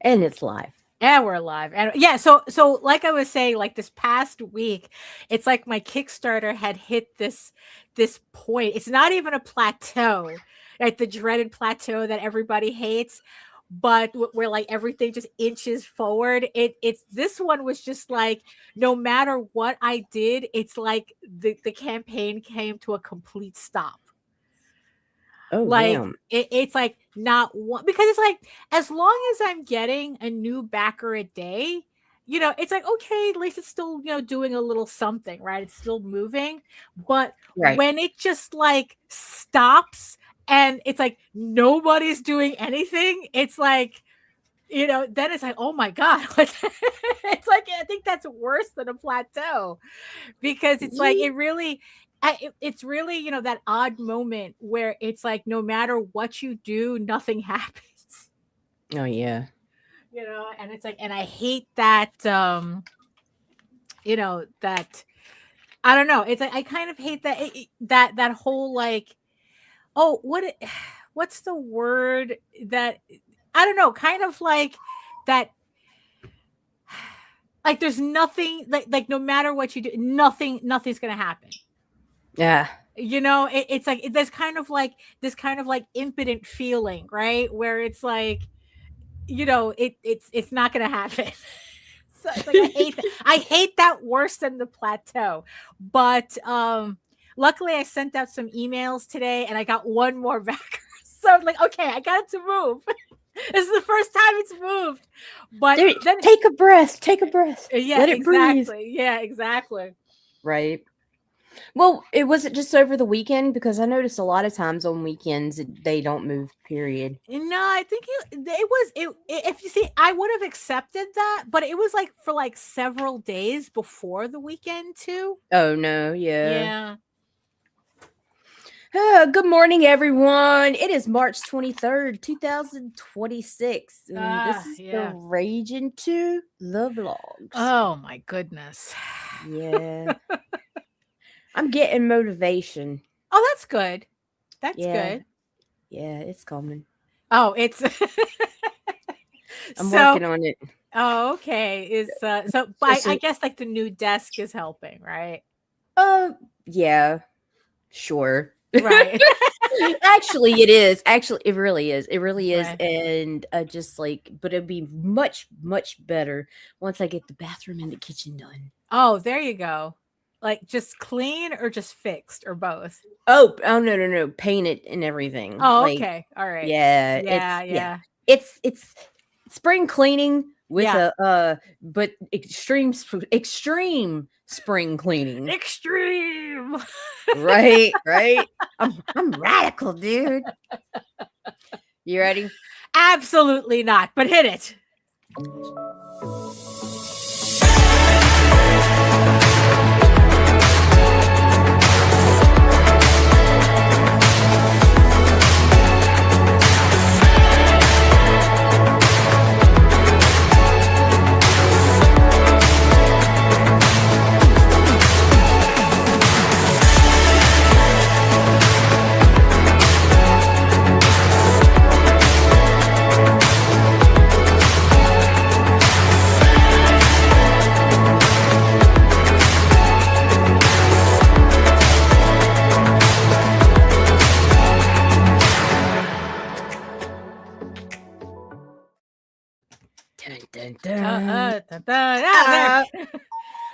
And it's live. And we're live. And yeah, so like I was saying, like this past week, it's like my Kickstarter had hit this point. It's not even a plateau, like the dreaded plateau that everybody hates, but where like everything just inches forward. It's this one was just like no matter what I did, it's like the campaign came to a complete stop. Oh, Like damn. it's like not one, because it's like as long as I'm getting a new backer a day, it's like okay, at least it's still doing a little something, right? It's still moving. But Right. when it just like stops and it's like nobody's doing anything, it's like then it's like, oh my god. It's like I think that's worse than a plateau, because it's like it's really that odd moment where it's like no matter what you do, nothing happens. Oh, yeah. And it's like, and I hate that that I don't know, it's like I kind of hate that that whole like, oh, what's the word that I don't know, kind of like that, like there's nothing, like no matter what you do, nothing's gonna happen. Yeah. It's like there's kind of like this kind of like impotent feeling, right? Where it's like, it's not gonna happen. So it's like I hate that worse than the plateau. But luckily I sent out some emails today and I got one more backer. So I'm like, okay, I got it to move. This is the first time it's moved. But then take a breath. Yeah, Let it exactly. breathe. Yeah, exactly. Right. Well, it wasn't just over the weekend, because I noticed a lot of times on weekends they don't move, period. No, I think if you see, I would have accepted that, but it was like for like several days before the weekend too. Oh, no. Yeah. Yeah. Good morning, everyone. It is March 23rd, 2026. And this is the Ragin 2 Love Vlogs. Oh, my goodness. Yeah. I'm getting motivation. Oh, that's good. That's good. Yeah, it's coming. Oh, it's I'm working on it. Oh, okay. I guess like the new desk is helping, right? Yeah. Sure. Right. Actually, it is. Actually, it really is. It really is. Right. And just like, but it'd be much, much better once I get the bathroom and the kitchen done. Oh, there you go. Like just clean or just fixed or both? Oh, no. Paint it and everything. Oh, like, okay. All right. Yeah. It's spring cleaning with but extreme spring cleaning. Extreme. Right. I'm radical, dude. You ready? Absolutely not, but hit it.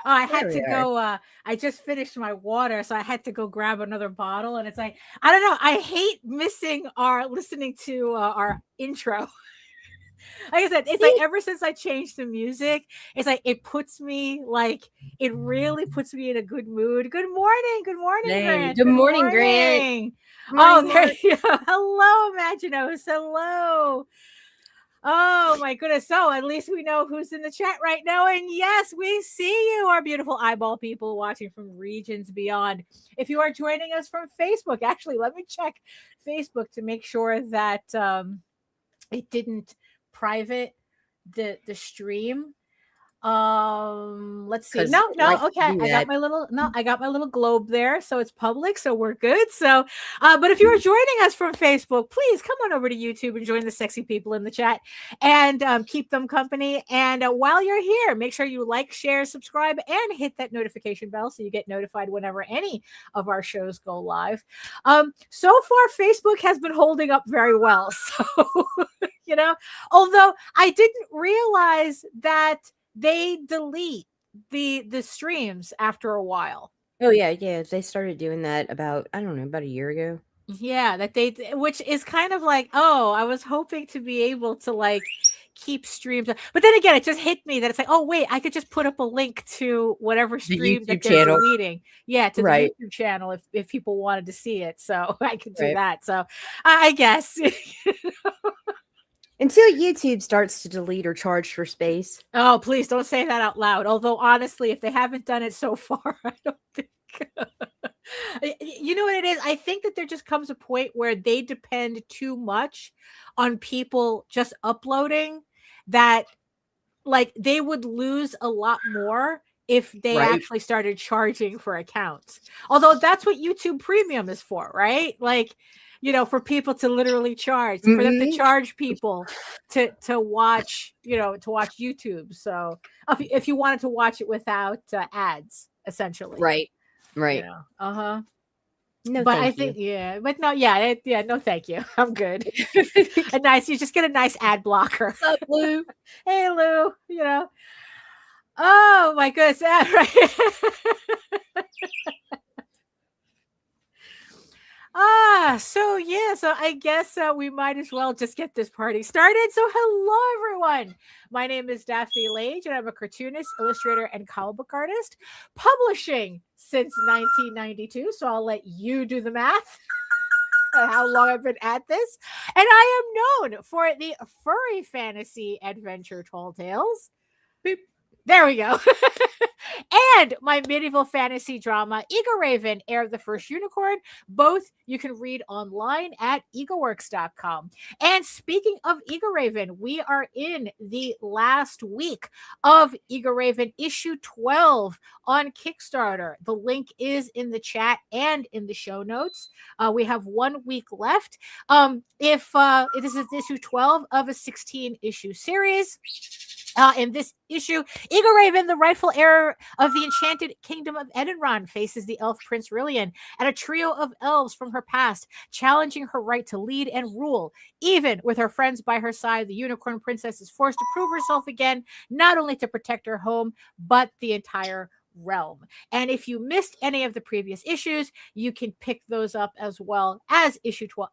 I had to go. I just finished my water, so I had to go grab another bottle. And it's like, I don't know. I hate missing listening to our intro. Like I said, it's like ever since I changed the music, it's like it really puts me in a good mood. Good morning, Grant. Good morning, Grant. Oh, there you go. Hello, Imaginos. Hello. Oh my goodness. So at least we know who's in the chat right now. And yes, we see you, our beautiful eyeball people watching from regions beyond. If you are joining us from Facebook, actually, let me check Facebook to make sure that it didn't private the stream. Let's see. No, okay. I got my little globe there, so it's public, so we're good. So but if you're joining us from Facebook, please come on over to YouTube and join the sexy people in the chat and keep them company. And while you're here, make sure you like, share, subscribe, and hit that notification bell so you get notified whenever any of our shows go live. So far Facebook has been holding up very well. So although I didn't realize that they delete the streams after a while. Oh yeah, they started doing that about a year ago. Yeah, which is kind of like, oh, I was hoping to be able to like keep streams, but then again, it just hit me that it's like, oh wait, I could just put up a link to whatever stream that they're deleting. Yeah, to the YouTube channel if people wanted to see it, so I could do that. So I guess. Until YouTube starts to delete or charge for space. Oh, please don't say that out loud. Although, honestly, if they haven't done it so far, I don't think. You know what it is? I think that there just comes a point where they depend too much on people just uploading that, like, they would lose a lot more if they actually started charging for accounts. Although that's what YouTube Premium is for, right? Like, for people to literally charge, for them to charge people to watch, to watch YouTube. So if you wanted to watch it without ads, essentially. Right. No, but I think, no, thank you. I'm good. You just get a nice ad blocker. What's up, Lou? Hey, Lou, oh my goodness. Right. So I guess we might as well just get this party started. So hello, everyone. My name is Daphne Lage, and I'm a cartoonist, illustrator, and comic book artist, publishing since 1992. So I'll let you do the math how long I've been at this. And I am known for the furry fantasy adventure Tall Tales. Beep. There we go. And my medieval fantasy drama, Egoraven, Heir of the First Unicorn. Both you can read online at egoworks.com. And speaking of Egoraven, we are in the last week of Egoraven issue 12 on Kickstarter. The link is in the chat and in the show notes. We have 1 week left. If this is issue 12 of a 16-issue series. In this issue, Egoraven, the rightful heir of the enchanted kingdom of Edenron, faces the elf Prince Rillian and a trio of elves from her past, challenging her right to lead and rule. Even with her friends by her side, the unicorn princess is forced to prove herself again, not only to protect her home, but the entire realm. And if you missed any of the previous issues, you can pick those up as well as issue 12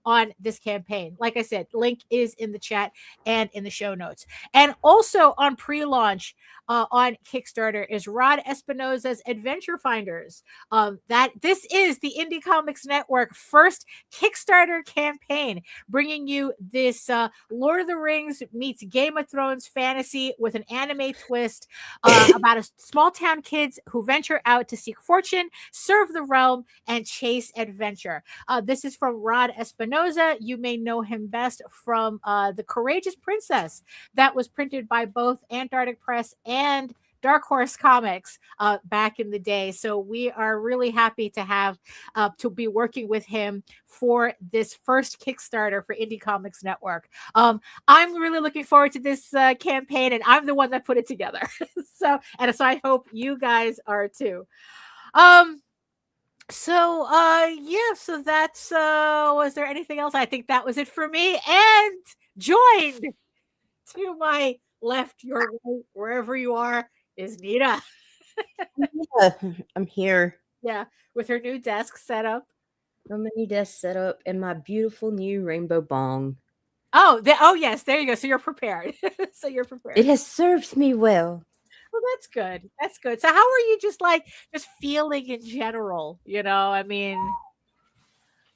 on this campaign. Like I said, link is in the chat and in the show notes. And also on pre-launch on Kickstarter is Rod Espinoza's Adventure Finders. That this is the Indie Comics Network first Kickstarter campaign, bringing you this Lord of the Rings meets Game of Thrones fantasy with an anime twist. About a small town kids who venture out to seek fortune, serve the realm, and chase adventure. This is from Rod Espinoza. You may know him best from The Courageous Princess that was printed by both Antarctic Press and Dark Horse Comics back in the day. So we are really happy to have to be working with him for this first Kickstarter for Indie Comics Network. I'm really looking forward to this campaign, and I'm the one that put it together. So I hope you guys are too. So that's was there anything else? I think that was it for me. And joined to my left, your right, wherever you are, is Nita. Yeah, I'm here. Yeah, with her new desk set up. So many desks set up and my beautiful new rainbow bong. Oh, yes, there you go. So you're prepared. It has served me well. Well, that's good. That's good. So how are you just feeling in general? I mean.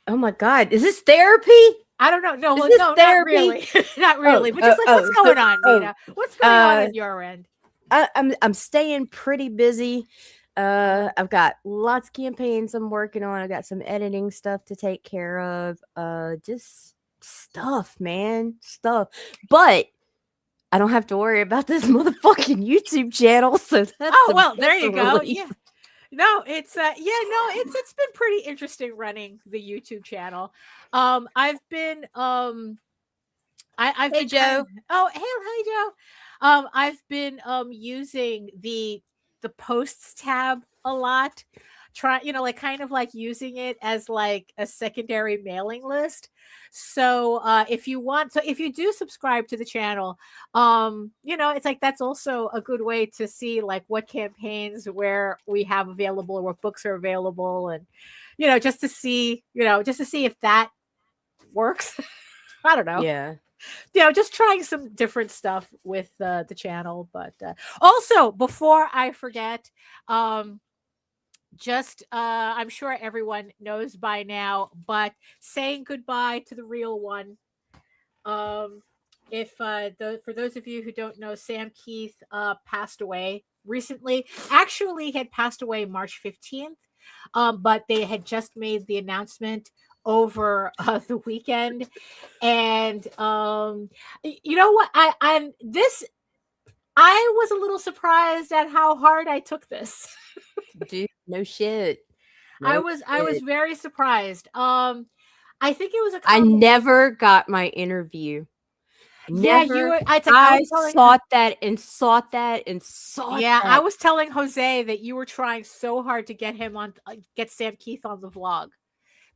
Oh my God. Is this therapy? I don't know. No, not really. Not really. But just what's going on, Nita? What's going on your end? I'm staying pretty busy. I've got lots of campaigns I'm working on. I got some editing stuff to take care of. Just stuff, man. Stuff. But I don't have to worry about this motherfucking YouTube channel. So that's there you go. Yeah. No, it's it's been pretty interesting running the YouTube channel. I've been I've hey been Joe. Hey Joe. I've been using the posts tab a lot. Like kind of like using it as like a secondary mailing list. So if you do subscribe to the channel, it's like that's also a good way to see like what campaigns where we have available or what books are available, and just to see if that works. I don't know. Yeah. Just trying some different stuff with the channel. But also, before I forget, I'm sure everyone knows by now, but saying goodbye to the real one. For those of you who don't know, Sam Keith passed away recently. Actually, he had passed away March 15th, but they had just made the announcement over the weekend. And you know what? I was a little surprised at how hard I took this. Dude, no shit. I was very surprised. I think it was I never got my interview. Never. I sought that. Yeah, I was telling Jose that you were trying so hard to get him on, get Sam Keith on the vlog,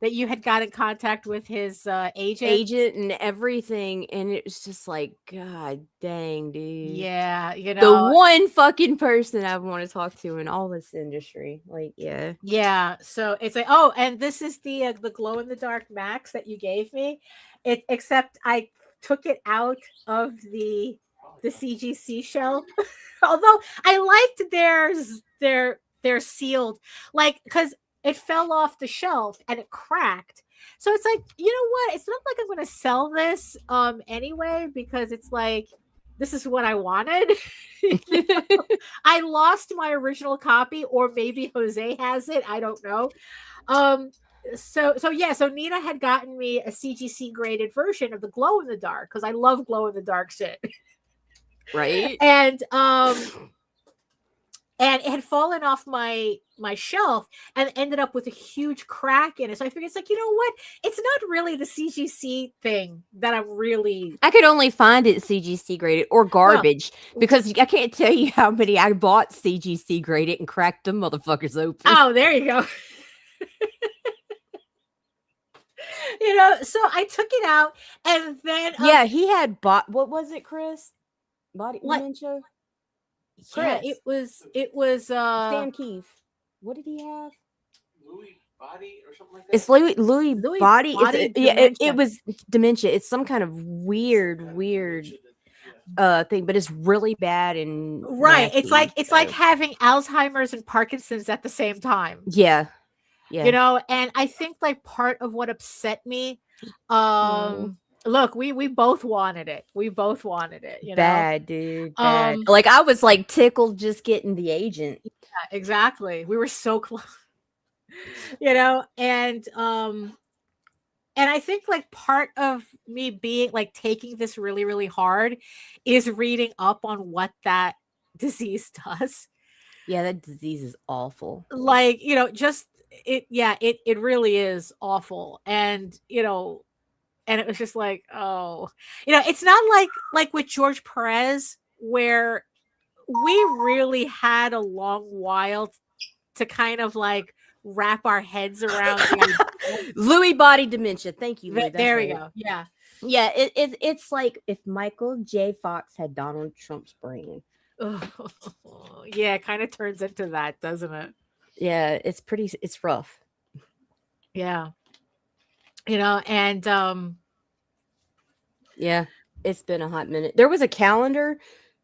that you had got in contact with his agent and everything, and it was just like, God dang, dude. Yeah, the one fucking person I want to talk to in all this industry. Like, yeah. So it's like, and this is the glow in the dark Max that you gave me. Except I took it out of the CGC shell. Although I liked they're sealed, like, because it fell off the shelf and it cracked. So it's like, you know what? It's not like I'm going to sell this anyway, because it's like, this is what I wanted. I lost my original copy, or maybe Jose has it. I don't know. So Nina had gotten me a CGC graded version of the glow in the dark, because I love glow in the dark shit. Right. And it had fallen off my shelf and ended up with a huge crack in it. So I figured, it's like, you know what? It's not really the CGC thing that I'm really... I could only find it CGC graded or garbage, because I can't tell you how many I bought CGC graded and cracked them motherfuckers open. Oh, there you go. So I took it out, and then... yeah, he had what was it, Chris? Body dementia? Yeah, it was Sam Keith. What did he have? Louis body or something like that. It's Louis body. It was dementia. It's some kind of weird thing, but it's really bad and right. Nasty, it's like having Alzheimer's and Parkinson's at the same time. Yeah. And I think like part of what upset me, look, we both wanted it. Bad, dude. Bad. Like, I was like tickled just getting the agent. Yeah, exactly. We were so close. And I think like part of me being like taking this really, really hard is reading up on what that disease does. Yeah, that disease is awful. Like, it really is awful. And and it was just like, it's not like with George Perez, where we really had a long while to kind of like wrap our heads around Lewy body dementia. Thank you. There we go. Yeah. It's like if Michael J. Fox had Donald Trump's brain. Yeah, it kind of turns into that, doesn't it? Yeah, it's rough. Yeah. And yeah, it's been a hot minute. There was a calendar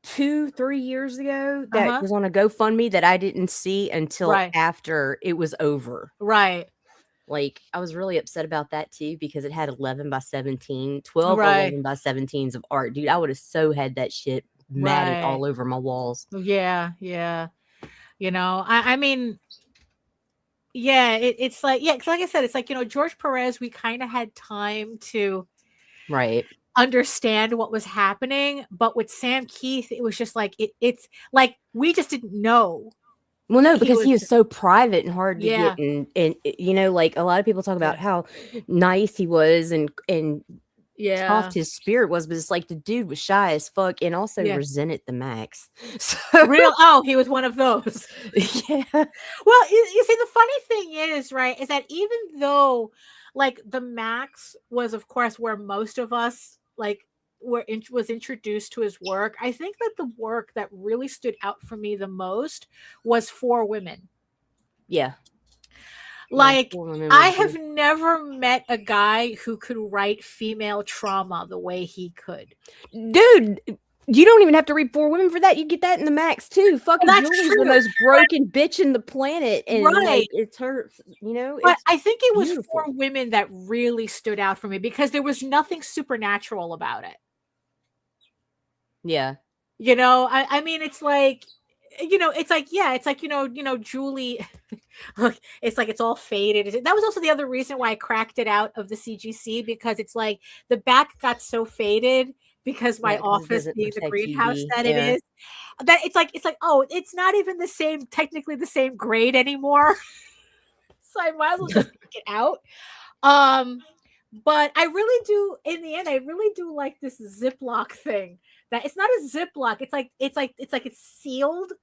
2-3 years ago that was on a GoFundMe that I didn't see until after it was over. Right. Like, I was really upset about that too, because it had 11 by 17, 12 11 by 17s of art. Dude, I would have so had that shit matted all over my walls. Yeah. I mean, yeah, it's like, like I said, it's like, George Perez, we kind of had time to understand what was happening. But with Sam Keith, it was just like it's like we just didn't know. Well, no, because he was so private and hard to get, and you know, like a lot of people talk about how nice he was and soft his spirit was, but it's like the dude was shy as fuck and also resented the max. So he was one of those. Yeah. Well, you see, the funny thing is, right, is that even though like the max was, of course, where most of us like was introduced to his work, I think that the work that really stood out for me the most was For Women. Yeah. Like, I have never met a guy who could write female trauma the way he could. Dude, you don't even have to read For Women for that. You get that in the max too. Fucking Julie's the most broken bitch in the planet. And like, it's her, you know. But I think it was For Women that really stood out for me because there was nothing supernatural about it. Yeah. You know, I mean, it's like, you know, it's like, you know, Julie, look, it's like, it's all faded. That was also the other reason why I cracked it out of the CGC, because it's like the back got so faded because my office being the greenhouse that it is, that it's like, oh, it's not even technically the same grade anymore. So I might as well just take it out. But I really do, in the end, I really do like this Ziploc thing. That it's not a Ziploc. It's sealed.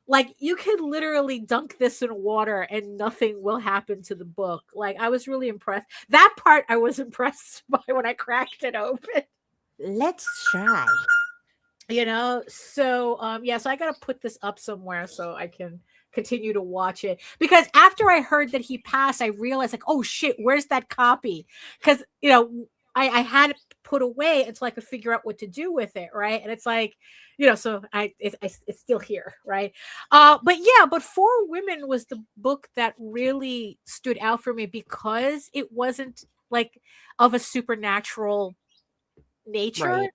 Like, you could literally dunk this in water and nothing will happen to the book. Like, I was really impressed. That part I was impressed by when I cracked it open. Let's try. You know, so so I gotta put this up somewhere so I can continue to watch it, because after I heard that he passed, I realized, like, oh shit, where's that copy? Because, you know, I had it put away until I could figure out what to do with it, right? And it's like, you know, so it's still here, right? But For Women was the book that really stood out for me because it wasn't like of a supernatural nature, right?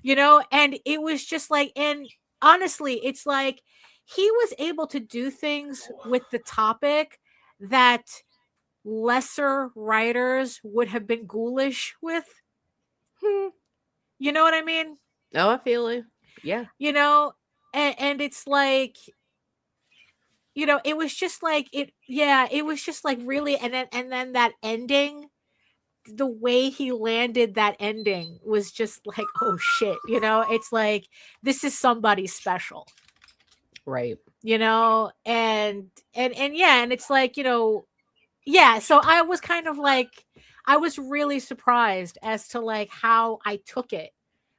You know, and it was just like, and honestly, it's like he was able to do things with the topic that lesser writers would have been ghoulish with. You know what I mean? Oh, I feel it. Yeah. You know, and it's like, you know, it was just like it was just like really, and then that ending, the way he landed that ending was just like, oh shit, you know, it's like, this is somebody special. Right. You know, and it's like, you know, so I was kind of like, I was really surprised as to like how I took it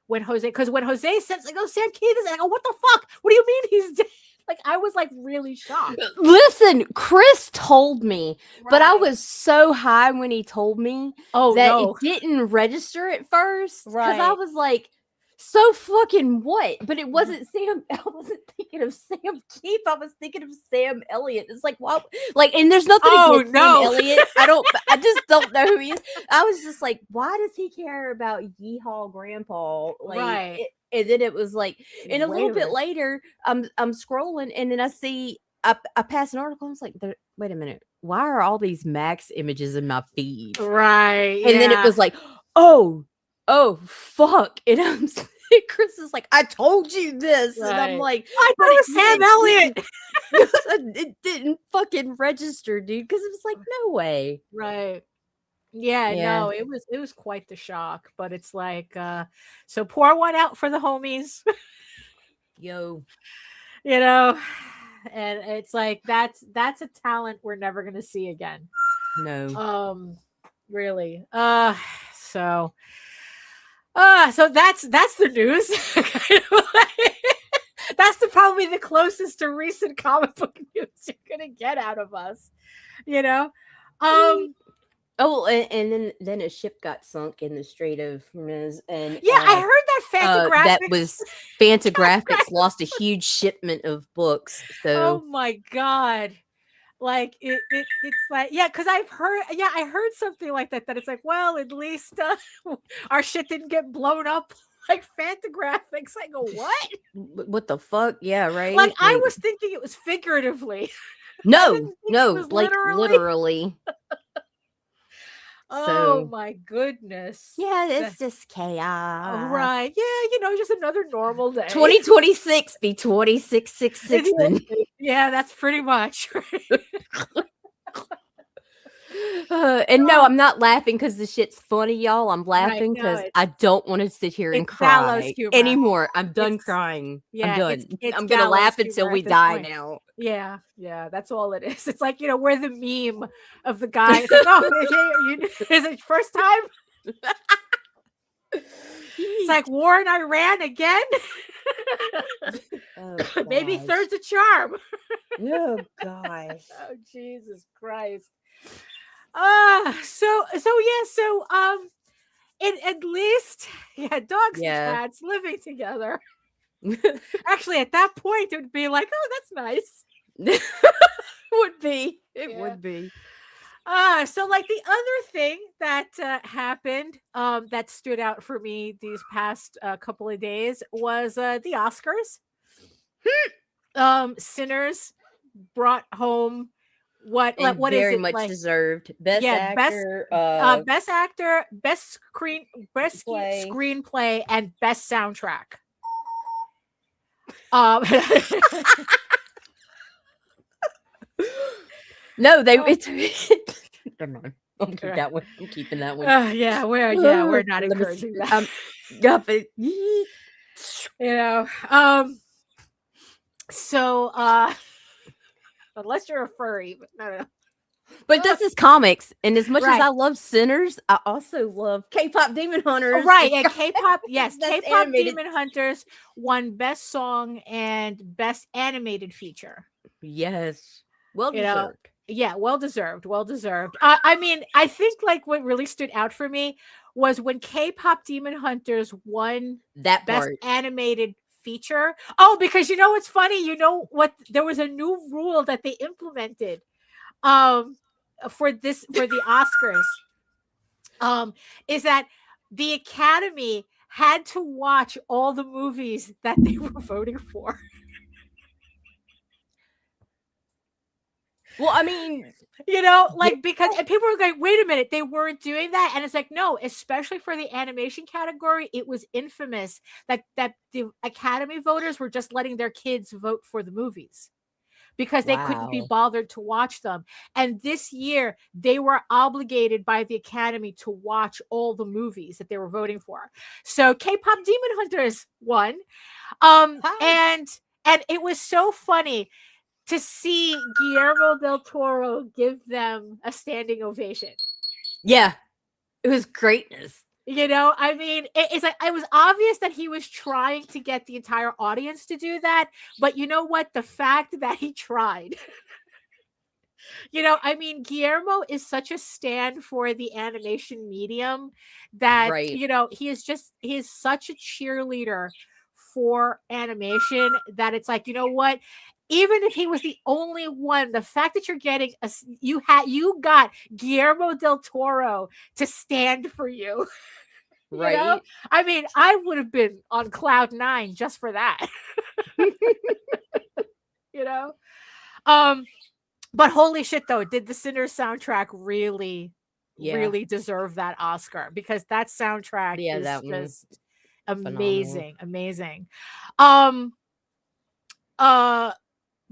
when Jose said, like, oh, Sam Keith is, like, oh, what the fuck? What do you mean he's dead? Like, I was like really shocked. Listen, Chris told me, but I was so high when he told me it didn't register at first, because I was like, so fucking what? But it wasn't Sam. I wasn't thinking of Sam Keith. I was thinking of Sam Elliott. It's like, wow, like, and there's nothing against Sam Elliott. I just don't know who he is. I was just like, why does he care about Yeehaw Grandpa? Like, and then it was like, and a little bit later, I'm scrolling, and then I see I pass an article. I was like, wait a minute, why are all these Max images in my feed? Right. And then it was like, oh fuck. And Chris is like, I told you this. And I'm like, I thought it was Sam Elliott. It didn't fucking register, dude, because it was like, no way. Right. Yeah, no, it was quite the shock. But it's like, so pour one out for the homies. Yo. You know, and it's like, that's a talent we're never gonna see again. No. Really. So that's the news. That's probably the closest to recent comic book news you're gonna get out of us, you know. Oh, and then a ship got sunk in the Strait of Hormuz, and I heard that Fantagraphics. That was Fantagraphics lost a huge shipment of books. So, oh my god. Like it's like, because I heard something like that it's like, well, at least our shit didn't get blown up like Fantagraphics. I go, what the fuck? Yeah, right. Like, I was thinking it was figuratively. No, like literally. Oh my goodness. Yeah, it's just chaos. Right. Yeah, just another normal day. 2026 be 2666. Yeah, that's pretty much. And no, I'm not laughing because the shit's funny, y'all. I'm laughing because I don't want to sit here and cry anymore. I'm done crying. I'm done. I'm gonna laugh until we die now. Yeah, that's all it is. It's like, we're the meme of the guy. It's like, oh, is it first time? It's like war in Iran again. Maybe third's a charm. Oh gosh. Oh Jesus Christ. At least dogs and cats living together. Actually, at that point, it would be like, oh, that's nice. Would be. It would be. So like the other thing that happened that stood out for me these past couple of days was the Oscars. Sinners brought home what is very it, much like, deserved best actor, best actor, best screenplay, and best soundtrack. No, it's never mind. I'll keep that one. I'm keeping that one. We're not encouraging that. So unless you're a furry, but no. But this is comics, and as much as I love Sinners, I also love K-pop Demon Hunters. Right, and K-pop, yes, K-pop Demon Hunters won Best Song and Best Animated Feature. Yes, well deserved. Well deserved. I mean, I think like what really stood out for me was when K-pop Demon Hunters won that Best Animated Feature. Oh, because you know what's funny? There was a new rule that they implemented for the Oscars. Is that the Academy had to watch all the movies that they were voting for. Well, I mean, because and people were going, wait a minute, they weren't doing that. And it's like, no, especially for the animation category, it was infamous that the Academy voters were just letting their kids vote for the movies because they couldn't be bothered to watch them. And this year, they were obligated by the Academy to watch all the movies that they were voting for. So K-pop Demon Hunters won. And it was so funny to see Guillermo del Toro give them a standing ovation. Yeah, it was greatness. I mean, it's like it was obvious that he was trying to get the entire audience to do that. But you know what? The fact that he tried. I mean, Guillermo is such a stand for the animation medium that, he is such a cheerleader for animation that it's like, you know what? Even if he was the only one, the fact that you're getting you got Guillermo del Toro to stand for you. Right. I mean, I would have been on cloud 9 just for that. But holy shit though, did the Sinners soundtrack really deserve that Oscar? Because that soundtrack is just amazing.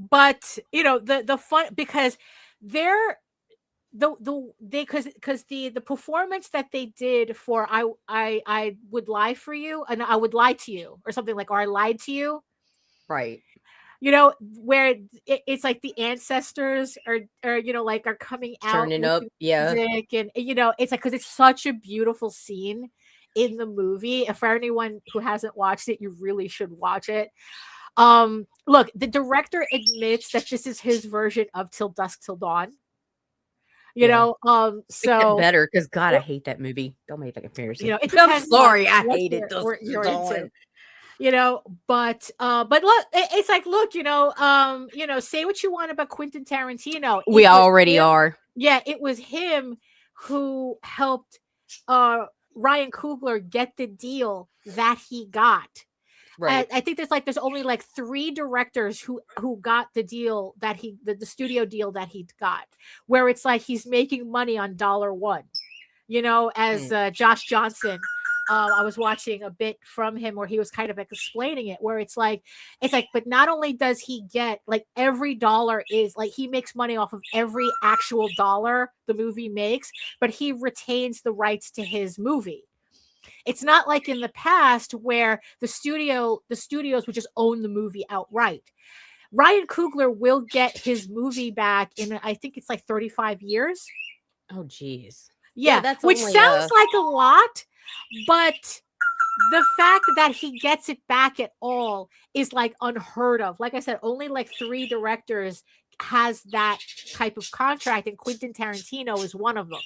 But the fun, because the performance that they did for I would lie for you and I would lie to you or something like, or I lied to you, right? Where it's like the ancestors are coming out, turning up, music, and it's like, because it's such a beautiful scene in the movie. For anyone who hasn't watched it, you really should watch it. Look, the director admits that this is his version of Till Dusk Till Dawn. So better because God, I hate that movie. Don't make that comparison. I'm sorry, I hate it. But look, it's like, look, say what you want about Quentin Tarantino. We already are. Yeah, it was him who helped Ryan Coogler get the deal that he got. Right. I think there's only 3 directors who got the deal that the studio deal that he got, where it's like he's making money on $1. you know, as Josh Johnson. I was watching a bit from him where he was kind of like explaining it, where it's like, but not only does he get like every dollar is like he makes money off of every actual dollar the movie makes, but he retains the rights to his movie. It's not like in the past where the studios would just own the movie outright. Ryan Coogler will get his movie back in, I think it's like 35 years. Oh, geez. Yeah, that's which sounds like a lot, but the fact that he gets it back at all is like unheard of. Like I said, only like 3 directors has that type of contract, and Quentin Tarantino is one of them.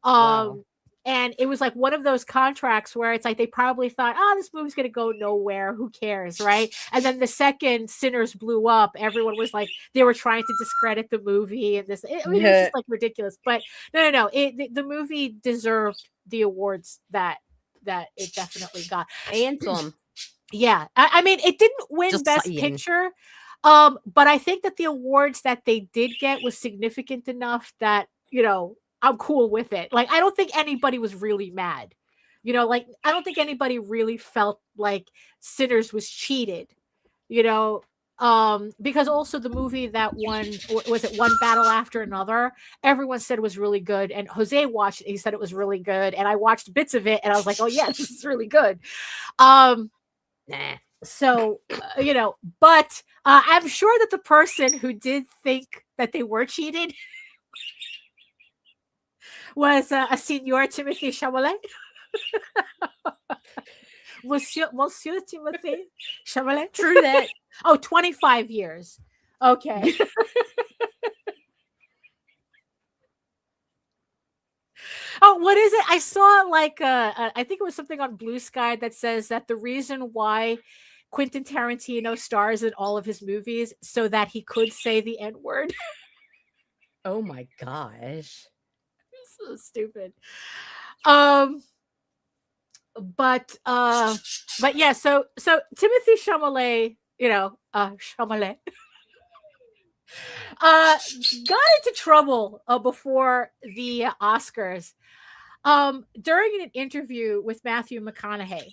Wow. And it was like one of those contracts where it's like they probably thought, oh, this movie's going to go nowhere. Who cares, right? And then the second Sinners blew up, everyone was like, they were trying to discredit the movie. And it was just like ridiculous. But no. The movie deserved the awards that it definitely got. And some. Yeah. I mean, it didn't win just Best Picture. But I think that the awards that they did get was significant enough that, you know, I'm cool with it. Like, I don't think anybody was really mad. You know, like, I don't think anybody really felt like Sinners was cheated, you know, because also the movie that won, was it One Battle After Another? Everyone said it was really good. And Jose watched it. He said it was really good. And I watched bits of it and I was like, oh, yeah, this is really good. So, you know, but I'm sure that the person who did think that they were cheated was a Senior Timothy Chalamet. Monsieur Timothy Chalamet. True that. Oh, 25 years. Okay. Oh, what is it? I saw like I think it was something on Blue Sky that says that the reason why Quentin Tarantino stars in all of his movies so that he could say the N-word. Oh my gosh. So stupid. But yeah, so Timothy Chalamet, you know, Chalamet got into trouble before the Oscars during an interview with Matthew McConaughey,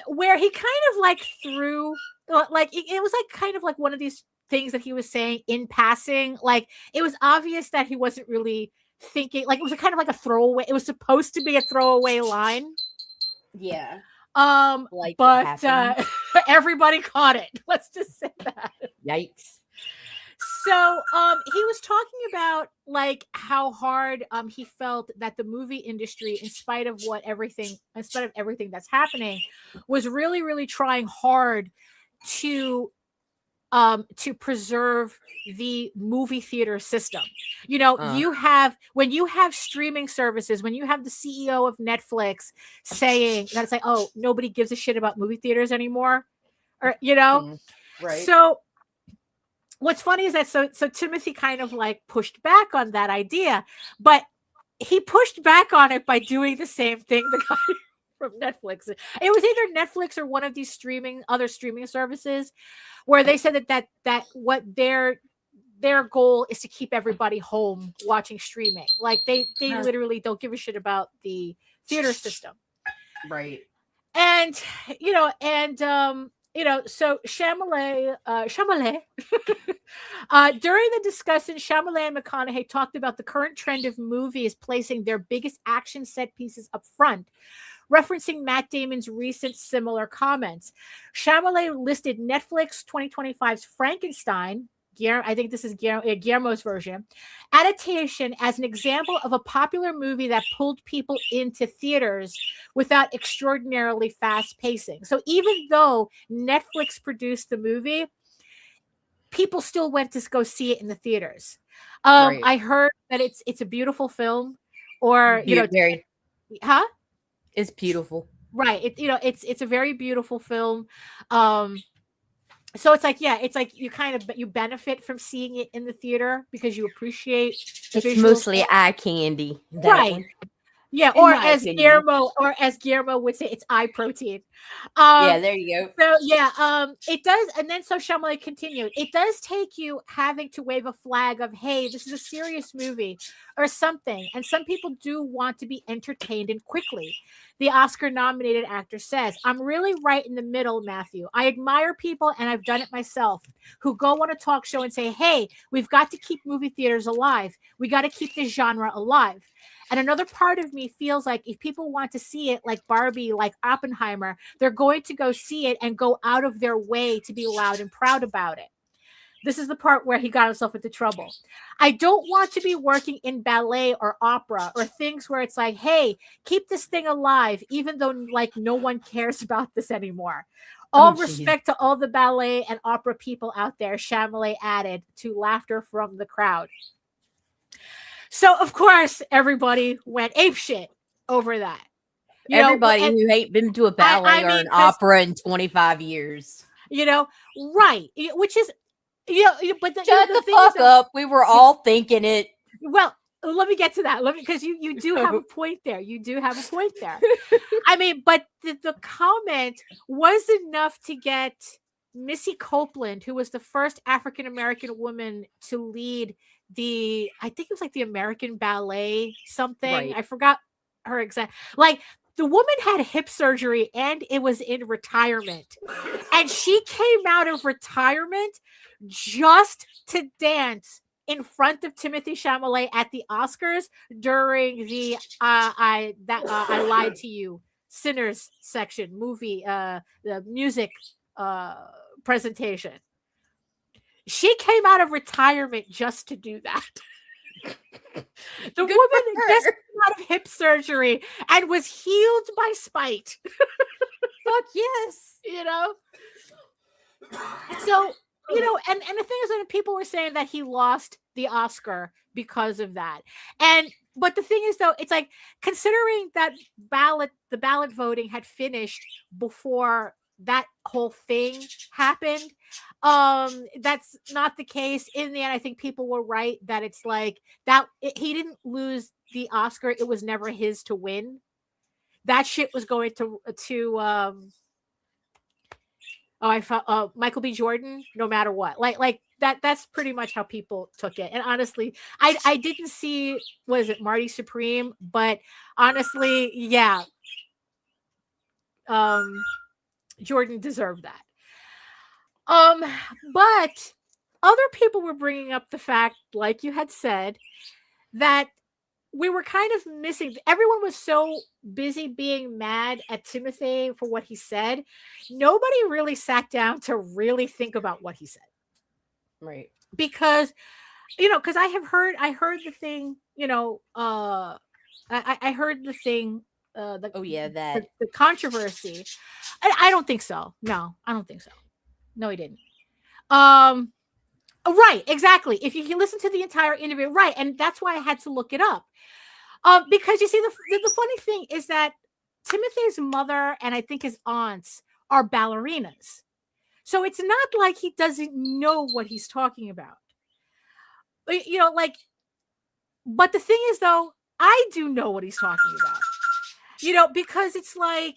where he kind of like threw like it was like kind of like one of these things that he was saying in passing. Like it was obvious that he wasn't really thinking, like it was kind of like a throwaway. It was supposed to be a throwaway line. Yeah. Like but everybody caught it. Let's just say that. Yikes. So he was talking about like how hard he felt that the movie industry, in spite of everything that's happening, was really, really trying hard to preserve the movie theater system. You know, when you have streaming services, when you have the CEO of Netflix saying that it's like, oh, nobody gives a shit about movie theaters anymore, or you know, right. So what's funny is that so Timothy kind of like pushed back on that idea, but he pushed back on it by doing the same thing the guy from Netflix. It was either Netflix or one of these other streaming services where they said that what their goal is to keep everybody home watching streaming. Like they literally don't give a shit about the theater system. Right. And so Chalamet, during the discussion, Chalamet and McConaughey talked about the current trend of movies placing their biggest action set pieces up front, referencing Matt Damon's recent similar comments. Chalamet listed Netflix 2025's Frankenstein, I think this is Guillermo's version, adaptation as an example of a popular movie that pulled people into theaters without extraordinarily fast pacing. So even though Netflix produced the movie, people still went to go see it in the theaters. Right. I heard that it's a beautiful film, or huh? It's beautiful, right? It's a very beautiful film. So it's like you benefit from seeing it in the theater because you appreciate. It's mostly eye candy, right? One. Yeah, or as Guillermo would say, it's eye protein. Yeah, there you go. So yeah, it does, and then so Shyamalan continued. It does take you having to wave a flag of, hey, this is a serious movie or something, and some people do want to be entertained and quickly. The Oscar-nominated actor says, "I'm really right in the middle, Matthew. I admire people, and I've done it myself, who go on a talk show and say, hey, we've got to keep movie theaters alive. We got to keep this genre alive. And another part of me feels like if people want to see it like Barbie, like Oppenheimer, they're going to go see it and go out of their way to be loud and proud about it." This is the part where he got himself into trouble. "I don't want to be working in ballet or opera or things where it's like, hey, keep this thing alive, even though like no one cares about this anymore. All respect to all the ballet and opera people out there," Shyamalan added to laughter from the crowd. So, of course, everybody went apeshit over that. Everybody who ain't been to a ballet or an opera in 25 years. Right. Which is, but shut the fuck up. We were all thinking it. Well, let me get to that. Because you do have a point there. You do have a point there. I mean, but the comment was enough to get Missy Copeland, who was the first African-American woman to lead I think it was like the American Ballet something. Right. I forgot her exact. Like, the woman had hip surgery and it was in retirement. And she came out of retirement just to dance in front of Timothée Chalamet at the Oscars during the I Lied to You Sinners section movie, the music presentation. She came out of retirement just to do that. The woman just came out of hip surgery and was healed by spite. Fuck yes. So, and the thing is that people were saying that he lost the Oscar because of that. But the thing is, though, it's like, considering that the ballot voting had finished before that whole thing happened, that's not the case. In the end, I think people were right that it's like that he didn't lose the Oscar. It was never his to win. That shit was going to Michael B. Jordan, no matter what. Like that's pretty much how people took it. And honestly, I didn't see, was it Marty Supreme? But honestly, yeah. Jordan deserved that. But other people were bringing up the fact, like you had said, that we were kind of missing. Everyone was so busy being mad at Timothée for what he said. Nobody really sat down to really think about what he said. Right. Because, because I heard the thing, I heard the thing. The controversy. I don't think so. No, I don't think so. No, he didn't. Right, exactly. If you listen to the entire interview, right, and that's why I had to look it up. Because you see, the funny thing is that Timothée's mother and I think his aunts are ballerinas, so it's not like he doesn't know what he's talking about. But the thing is, though, I do know what he's talking about. Because it's like,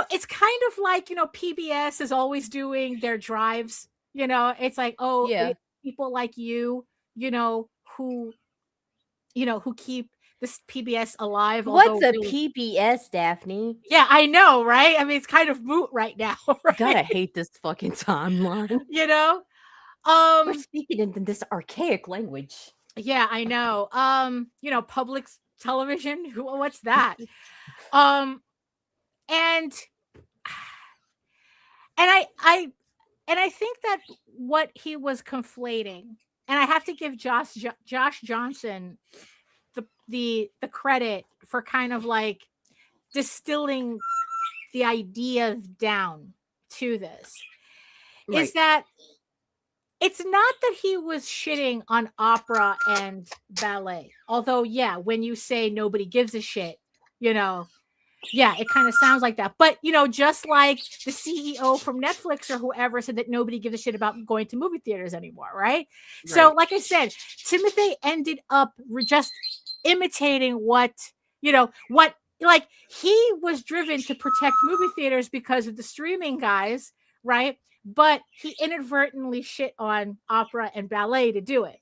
it's kind of like, PBS is always doing their drives, it's like, oh, yeah, people like you, who keep this PBS alive. What's a PBS, Daphne? Yeah, I know, right? I mean, it's kind of moot right now. Right? God, I hate this fucking timeline. We're speaking in this archaic language. Yeah, I know. Public television. What's that? And I think that what he was conflating, and I have to give Josh Johnson the credit for kind of like distilling the idea down to this, right. Is that it's not that he was shitting on opera and ballet. Although, yeah, when you say nobody gives a shit, Yeah, it kind of sounds like that. But, just like the CEO from Netflix or whoever said that nobody gives a shit about going to movie theaters anymore, right? So, like I said, Timothy ended up just imitating what like he was driven to protect movie theaters because of the streaming guys, right? But he inadvertently shit on opera and ballet to do it.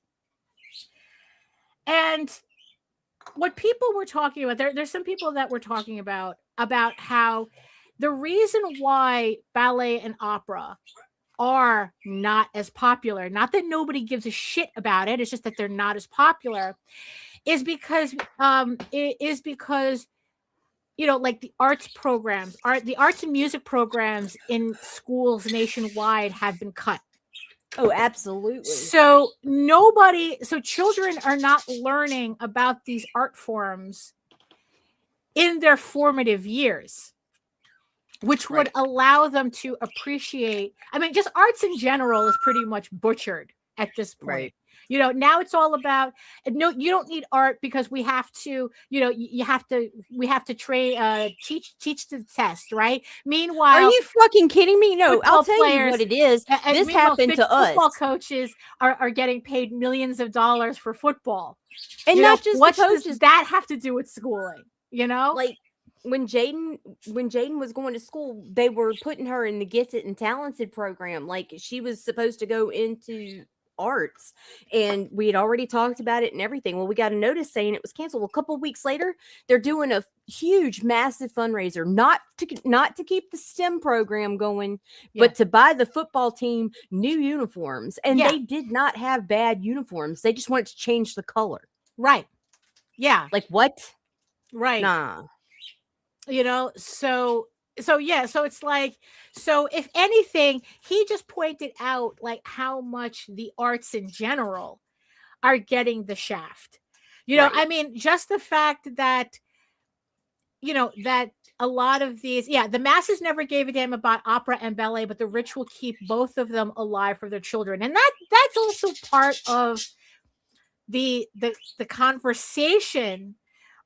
And what people were talking about, there's some people that were talking about how the reason why ballet and opera are not as popular, not that nobody gives a shit about it, it's just that they're not as popular, is because like the arts programs, the arts and music programs in schools nationwide have been cut. Oh, absolutely. So children are not learning about these art forms in their formative years, which would allow them to appreciate. I mean, just arts in general is pretty much butchered at this point. Right. Now it's all about, no, you don't need art because we have to, we have to teach the test, right? Meanwhile, are you fucking kidding me? No, I'll tell you what it is. This happened to us. Football coaches are getting paid millions of dollars for football. And not just what the coaches. Does that have to do with schooling? Like when Jaden was going to school, they were putting her in the gifted and talented program. Like she was supposed to go into arts, and we had already talked about it and everything. Well, we got a notice saying it was canceled. Well, a couple of weeks later, they're doing a huge, massive fundraiser, not to keep the STEM program going, but to buy the football team new uniforms. And they did not have bad uniforms. They just wanted to change the color. Right. Yeah. Like what? Right. Nah. So it's like, so if anything, he just pointed out like how much the arts in general are getting the shaft. I mean, just the fact that, that a lot of these, the masses never gave a damn about opera and ballet, but the rich will keep both of them alive for their children. And that's also part of the conversation,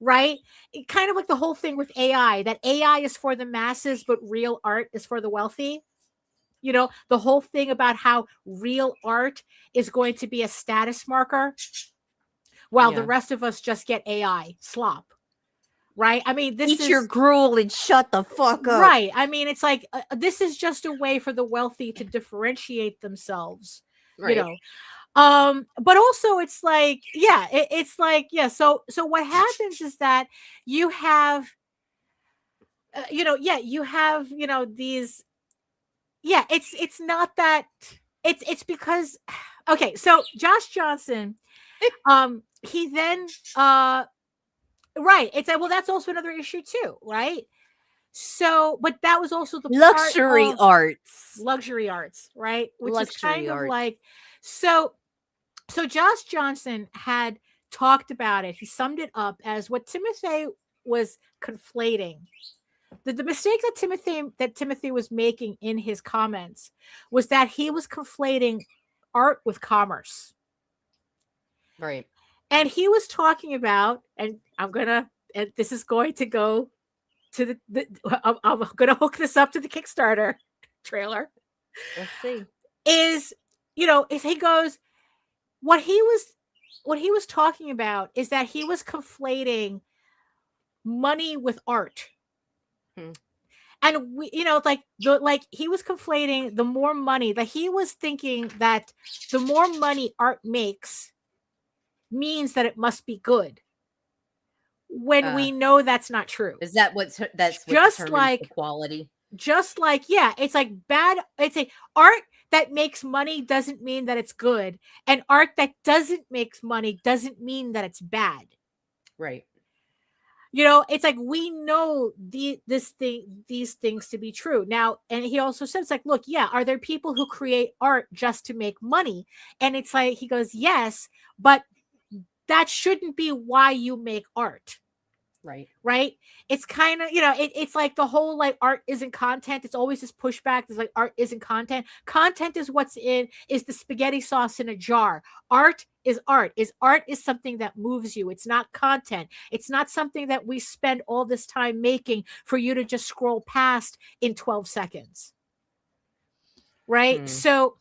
right? Kind of like the whole thing with AI, that AI is for the masses, but real art is for the wealthy. The whole thing about how real art is going to be a status marker while the rest of us just get AI slop. Right? I mean, eat your gruel and shut the fuck up. Right. I mean, it's like, this is just a way for the wealthy to differentiate themselves, right. But also it's like, So what happens is that you have, these, it's not that it's because, okay. So Josh Johnson, he then, right. It's like, well, that's also another issue too. Right. So, but that was also the luxury arts, right? Which luxury is kind art. of like, so Josh Johnson had talked about it. He summed it up as what Timothy was conflating. The mistake that Timothy was making in his comments was that he was conflating art with commerce. Right. And he was talking about, and this is going to go to I'm going to hook this up to the Kickstarter trailer. Let's see. Is he goes, what he was talking about is that he was conflating money with art. And we, like he was conflating the more money, that he was thinking that the more money art makes means that it must be good. When we know that's not true. Is that that's just like the quality? Just like, it's like bad. It's a art that makes money doesn't mean that it's good. And art that doesn't make money doesn't mean that it's bad. Right. It's like, we know these things to be true now. And he also says, like, look, are there people who create art just to make money? And it's like, he goes, yes, but that shouldn't be why you make art. Right. It's kind of, it's like the whole, like, art isn't content. It's always this pushback. It's like, art isn't content. Content is is the spaghetti sauce in a jar. Art is art. Art is something that moves you. It's not content. It's not something that we spend all this time making for you to just scroll past in 12 seconds. Right? So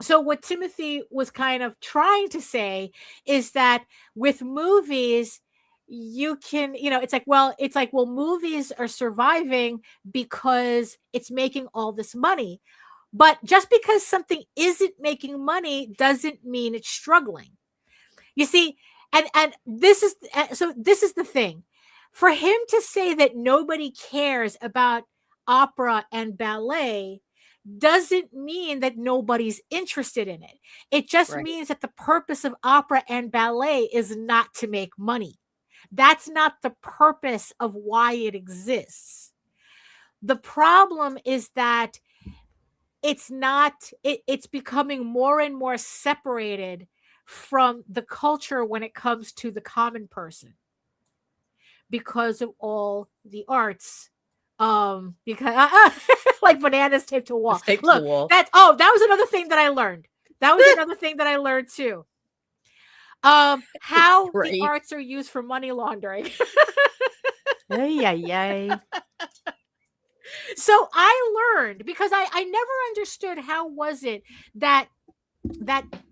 what Timothy was kind of trying to say is that with movies, you can, it's like, well, movies are surviving because it's making all this money. But just because something isn't making money doesn't mean it's struggling. You see, and this is the thing. For him to say that nobody cares about opera and ballet doesn't mean that nobody's interested in it. It just means that the purpose of opera and ballet is not to make money. That's not the purpose of why it exists. The problem is that it's becoming more and more separated from the culture when it comes to the common person because of all the arts. Because like bananas taped to a wall. Look, that was another thing that I learned. That was another thing that I learned too. How the arts are used for money laundering. Yay. So I learned, because I never understood how was it that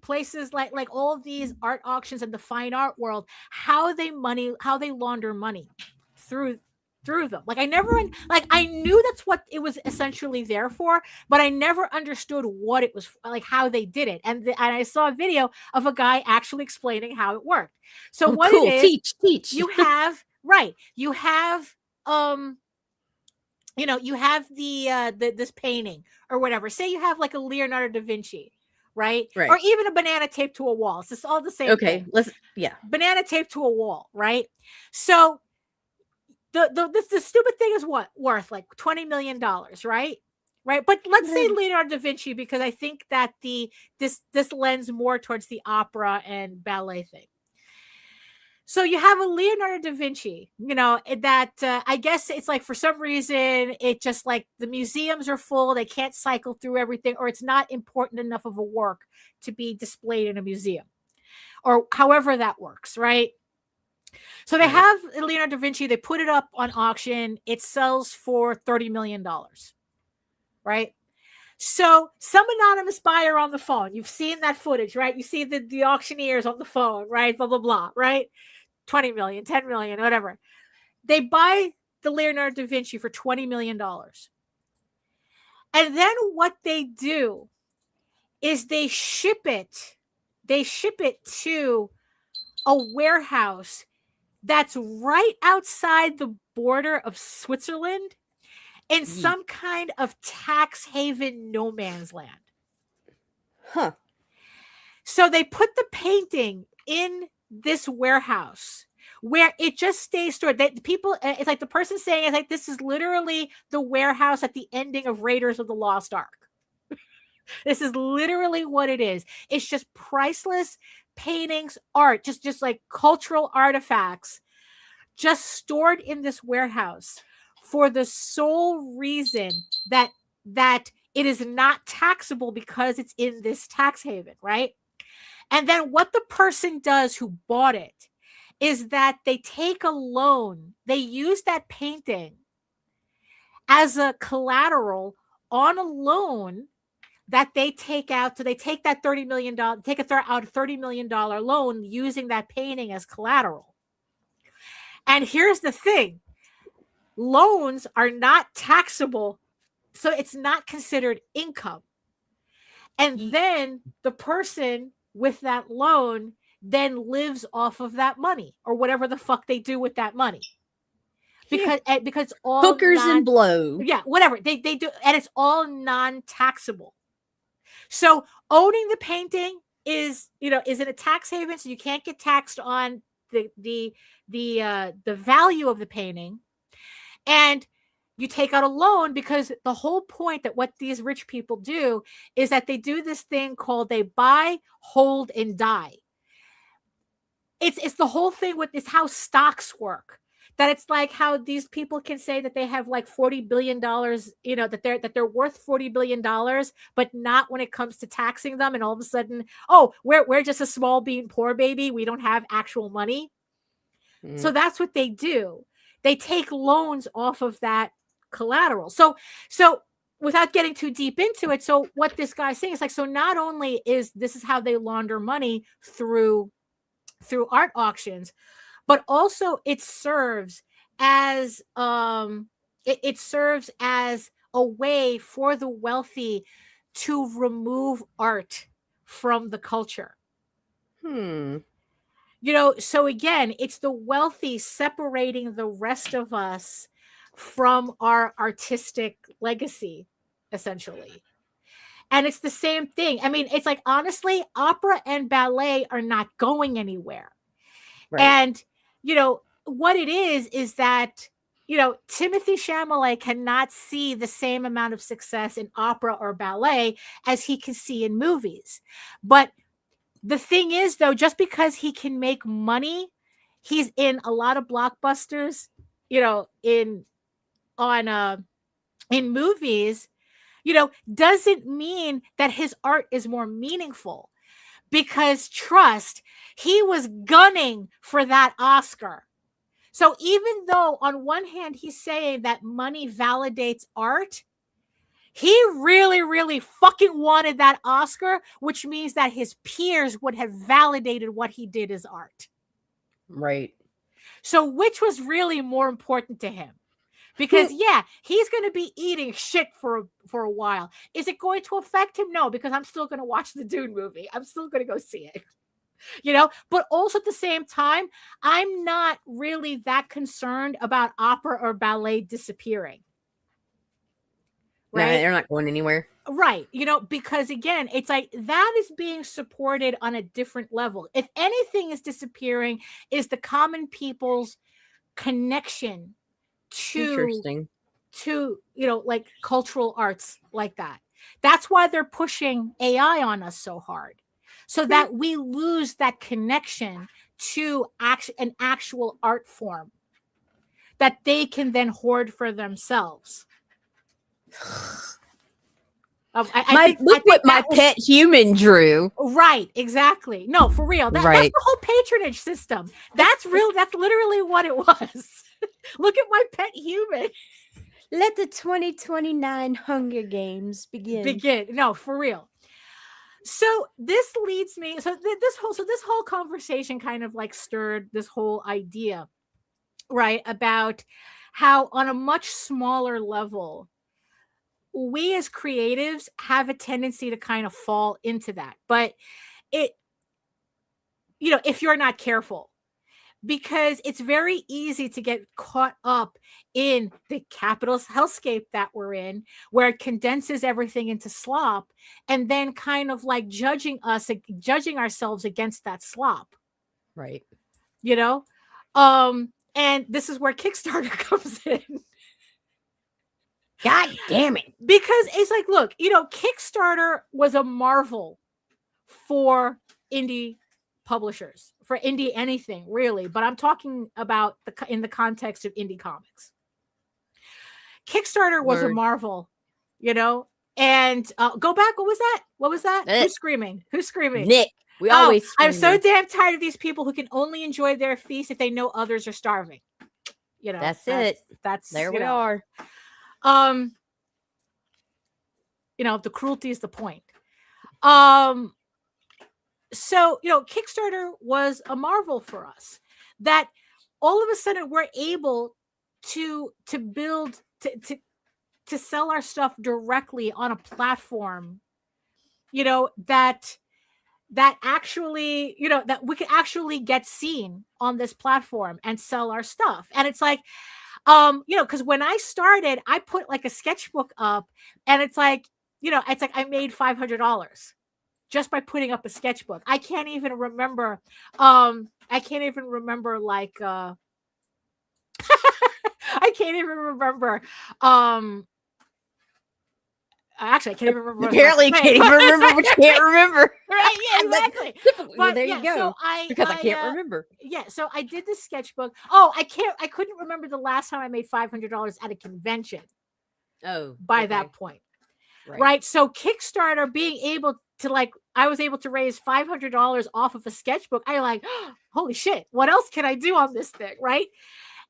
places like all of these art auctions in the fine art world, how they launder money through them. Like I knew that's what it was essentially there for, but I never understood what it was, like how they did it. And I saw a video of a guy actually explaining how it worked. So what cool. it is, teach. You have you have the this painting or whatever. Say you have like a Leonardo da Vinci, right? Or even a banana taped to a wall. It's all the same thing. Banana taped to a wall, right? So the stupid thing is what worth like $20 million, right? But let's say Leonardo da Vinci, because I think that this lends more towards the opera and ballet thing. So you have a Leonardo da Vinci, that I guess it's like for some reason it just like the museums are full, they can't cycle through everything, or it's not important enough of a work to be displayed in a museum, or however that works, right? So they have Leonardo da Vinci, they put it up on auction, it sells for $30 million, right? So some anonymous buyer on the phone, you've seen that footage, right? You see the auctioneers on the phone, right? Blah, blah, blah, right? 20 million, 10 million, whatever. They buy the Leonardo da Vinci for $20 million. And then what they do is they ship it to a warehouse that's right outside the border of Switzerland in some kind of tax haven no man's land. Huh. So they put the painting in this warehouse where it just stays stored. It's like the person saying, it's like, this is literally the warehouse at the ending of Raiders of the Lost Ark. This is literally what it is. It's just priceless paintings, art, just like cultural artifacts, just stored in this warehouse for the sole reason that it is not taxable because it's in this tax haven, right? And then what the person does who bought it is that they take a loan. They use that painting as a collateral on a loan that they take out. So they take that $30 million, take out a $30 million loan using that painting as collateral. And here's the thing. Loans are not taxable, so it's not considered income. And then the person with that loan then lives off of that money, or whatever the fuck they do with that money. Because all hookers and blow. Yeah, whatever they do, and it's all non-taxable. So owning the painting is in a tax haven, so you can't get taxed on the value of the painting. And you take out a loan because the whole point that what these rich people do is that they do this thing called they buy, hold, and die. It's the whole thing with this how stocks work. that it's like how these people can say that they have like $40 billion, you know, that they're worth $40 billion, but not when it comes to taxing them. And all of a sudden, oh, we're just a small bean poor baby. We don't have actual money. So that's what they do. They take loans off of that collateral. So without getting too deep into it, so what this guy's saying is like, so not only is this how they launder money through art auctions, but also it serves as it serves as a way for the wealthy to remove art from the culture. You know, so again, it's the wealthy separating the rest of us from our artistic legacy, essentially. And it's the same thing. I mean, it's like, honestly, opera and ballet are not going anywhere. Right. And, you know, what it is that, you know, Timothée Chalamet cannot see the same amount of success in opera or ballet as he can see in movies. But the thing is, though, just because he can make money, he's in a lot of blockbusters, you know, in movies, you know, doesn't mean that his art is more meaningful. Because trust, he was gunning for that Oscar. So even though on one hand he's saying that money validates art, he really, really fucking wanted that Oscar, which means that his peers would have validated what he did as art. Right. So which was really more important to him? Because yeah, he's going to be eating shit for a while. Is it going to affect him? No, because I'm still going to watch the Dune movie. I'm still going to go see it. You know, but also at the same time, I'm not really that concerned about opera or ballet disappearing. Right? No, they're not going anywhere. Right. You know, because again, it's like that is being supported on a different level. If anything is disappearing, is the common people's connection to, you know, like cultural arts like that. That's why they're pushing AI on us so hard, so that we lose that connection to an actual art form that they can then hoard for themselves. Look what my pet human drew. Right, exactly. No, for real. That's the whole patronage system. That's real. That's literally what it was. Look at my pet human. Let the 2029 Hunger Games begin. No, for real. So this leads me. So this whole conversation kind of like stirred this whole idea, right, about how on a much smaller level, we as creatives have a tendency to kind of fall into that. But it, you know, if you're not careful, because it's very easy to get caught up in the capitalist hellscape that we're in, where it condenses everything into slop, and then kind of like judging ourselves against that slop. Right. You know? And this is where Kickstarter comes in. God damn it. Because it's like, look, you know, Kickstarter was a marvel for indie publishers, for indie anything, really. But I'm talking about in the context of indie comics. Kickstarter was a marvel, you know? And go back. What was that? Who's screaming? Nick. We always scream. I'm so damn tired of these people who can only enjoy their feast if they know others are starving. You know, that's it. That's there we are. You know, the cruelty is the point. So, you know, Kickstarter was a marvel for us, that all of a sudden we're able to build, to sell our stuff directly on a platform, you know, that actually, you know, that we could actually get seen on this platform and sell our stuff. And it's like, you know, because when I started, I put like a sketchbook up, and it's like, you know, it's like I made $500 just by putting up a sketchbook. I can't even remember like I can't even remember Actually, I can't even remember. Apparently, you can't even remember what you can't remember. Right? Yeah, exactly. Well, there you go. So I can't remember. Yeah, so I did this sketchbook. Oh, I couldn't remember the last time I made $500 at a convention. Oh, by that point, right? So Kickstarter, being able to I was able to raise $500 off of a sketchbook. I like, oh, holy shit! What else can I do on this thing, right?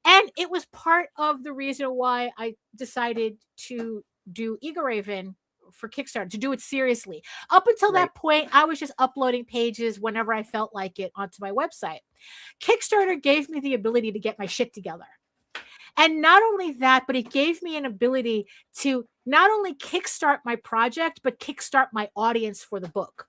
And it was part of the reason why I decided to do Egoraven for Kickstarter, to do it seriously. Up until that point, I was just uploading pages whenever I felt like it onto my website. Kickstarter gave me the ability to get my shit together. And not only that, but it gave me an ability to not only kickstart my project, but kickstart my audience for the book.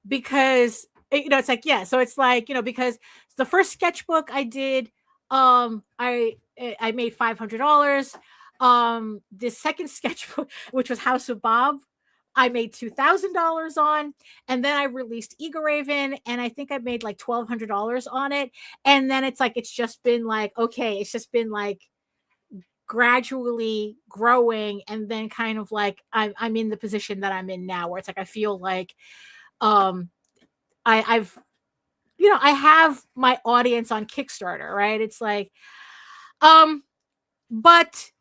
Because, it's like, yeah, so it's like, because the first sketchbook I did, I made $500. The second sketchbook, which was House of Bob, I made $2,000 on, and then I released Egoraven, and I think I made like $1,200 on it. And then it's just been like, okay, it's just been like gradually growing, and then kind of like I'm in the position that I'm in now, where it's like I feel like I've I have my audience on Kickstarter, right? It's like, but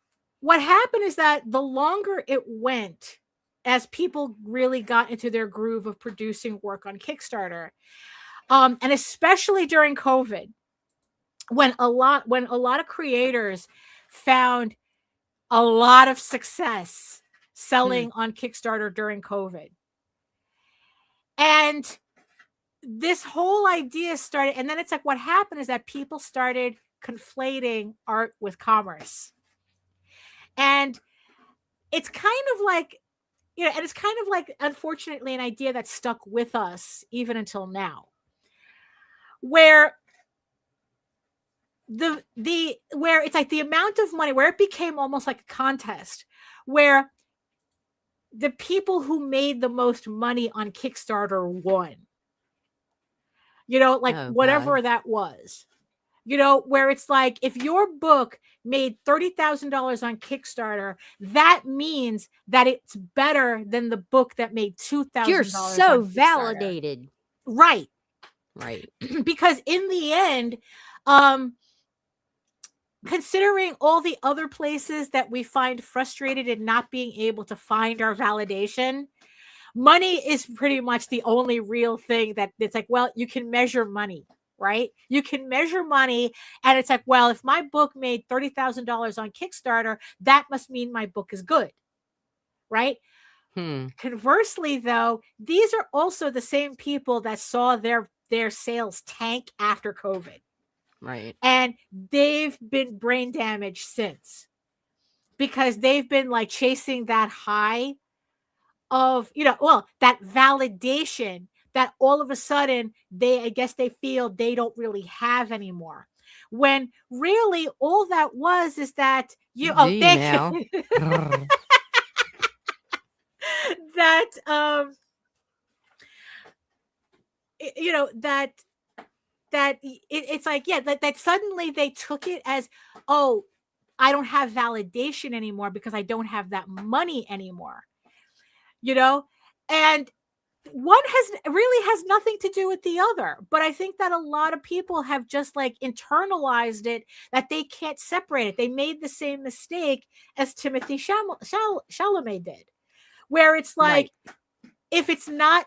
what happened is that the longer it went, as people really got into their groove of producing work on Kickstarter, and especially during COVID, when a lot of creators found a lot of success selling on Kickstarter during COVID. And this whole idea started, and then it's like, what happened is that people started conflating art with commerce. And it's kind of like, and it's kind of like, unfortunately, an idea that stuck with us even until now, where where it's like the amount of money, where it became almost like a contest, where the people who made the most money on Kickstarter won. Whatever God. That was. Where it's like, if your book made $30,000 on Kickstarter, that means that it's better than the book that made $2,000. You're so validated. Right. Because in the end, considering all the other places that we find frustrated in not being able to find our validation, money is pretty much the only real thing that it's like, well, you can measure money. Right? You can measure money, and it's like, well, if my book made $30,000 on Kickstarter, that must mean my book is good. Right? Conversely, though, these are also the same people that saw their sales tank after COVID. Right. And they've been brain damaged since, because they've been like chasing that high of, that validation that all of a sudden I guess they feel they don't really have anymore. When really all that was is that thank you. That it's like, yeah, that suddenly they took it as, oh, I don't have validation anymore because I don't have that money anymore. And one has nothing to do with the other, but I think that a lot of people have just like internalized it, that they can't separate it. They made the same mistake as Timothy Chalamet did, where it's like, if it's not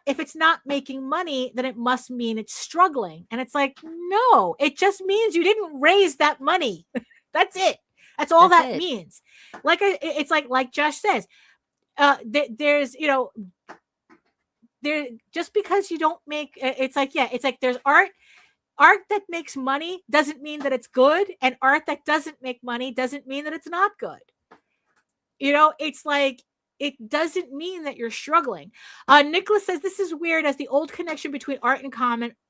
making money, then it must mean it's struggling. And it's like, no, it just means you didn't raise that money. That's it. That's all that means. Like it's like Josh says, there's there, just because you don't make, it's like, yeah, it's like there's art that makes money doesn't mean that it's good, and art that doesn't make money doesn't mean that it's not good. It's like, it doesn't mean that you're struggling. Nicholas says, this is weird, as the old connection between art and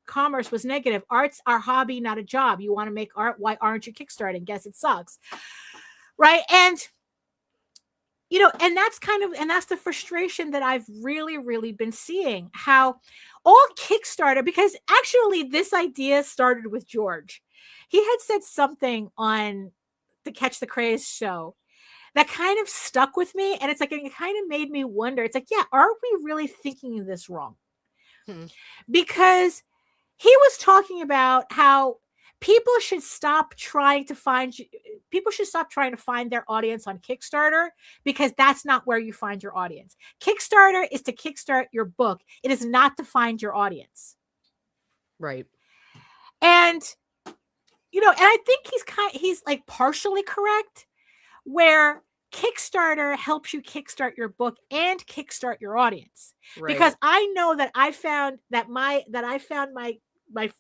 commerce was negative. Art's our hobby, not a job. You want to make art, why aren't you kickstarting? Guess it sucks. Right. And and that's the frustration that I've really, really been seeing, how all Kickstarter, because actually this idea started with George. He had said something on the Catch the Craze show that kind of stuck with me. And it's like, it kind of made me wonder. It's like, yeah, are we really thinking of this wrong? Because he was talking about how people should stop trying to find their audience on Kickstarter, because that's not where you find your audience. Kickstarter is to kickstart your book. It is not to find your audience. Right. And, you know, and I think he's like partially correct, where Kickstarter helps you kickstart your book and kickstart your audience. Right. Because I know that I found my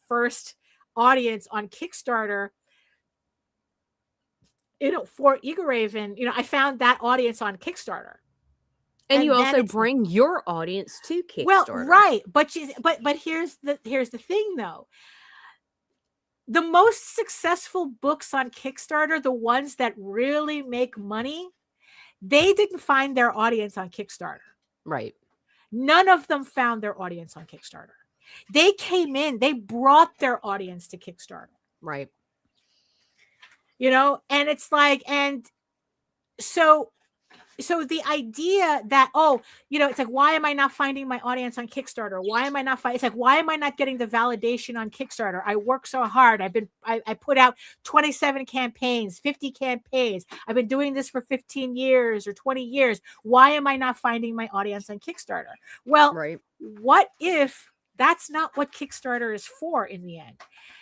first audience on Kickstarter, you know, for Egoraven, you know, I found that audience on Kickstarter. And you also bring your audience to Kickstarter. Well, right. But here's the thing though. The most successful books on Kickstarter, the ones that really make money, they didn't find their audience on Kickstarter. Right. None of them found their audience on Kickstarter. They came in, they brought their audience to Kickstarter. Right. You know, and it's like, and so the idea that, oh, you know, it's like, why am I not finding my audience on Kickstarter? Why am I not it's like, why am I not getting the validation on Kickstarter? I work so hard. I put out 27 campaigns, 50 campaigns. I've been doing this for 15 years or 20 years. Why am I not finding my audience on Kickstarter? Well, right. What if that's not what Kickstarter is for in the end?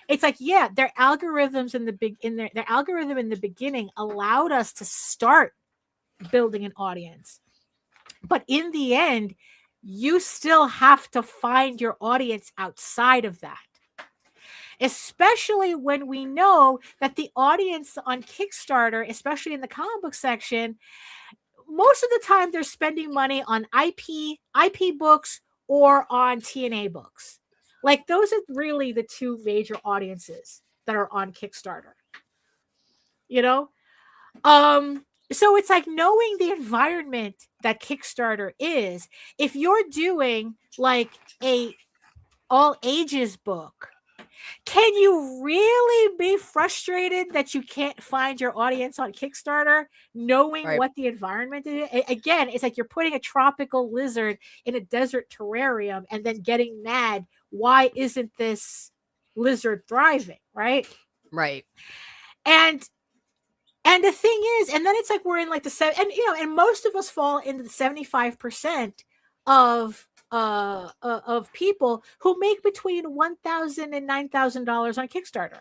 It's like, yeah, their algorithms their algorithm in the beginning allowed us to start building an audience. But in the end, you still have to find your audience outside of that. Especially when we know that the audience on Kickstarter, especially in the comic book section, most of the time they're spending money on IP books or on TNA books. Like, those are really the two major audiences that are on Kickstarter. You know? So it's like, knowing the environment that Kickstarter is, if you're doing like a all ages book, can you really be frustrated that you can't find your audience on Kickstarter, knowing right. what the environment is? Again, it's like you're putting a tropical lizard in a desert terrarium and then getting mad. Why isn't this lizard thriving? Right. Right. And the thing is, and then it's like, we're in like and most of us fall into the 75% of people who make between $1,000 and $9,000 on Kickstarter.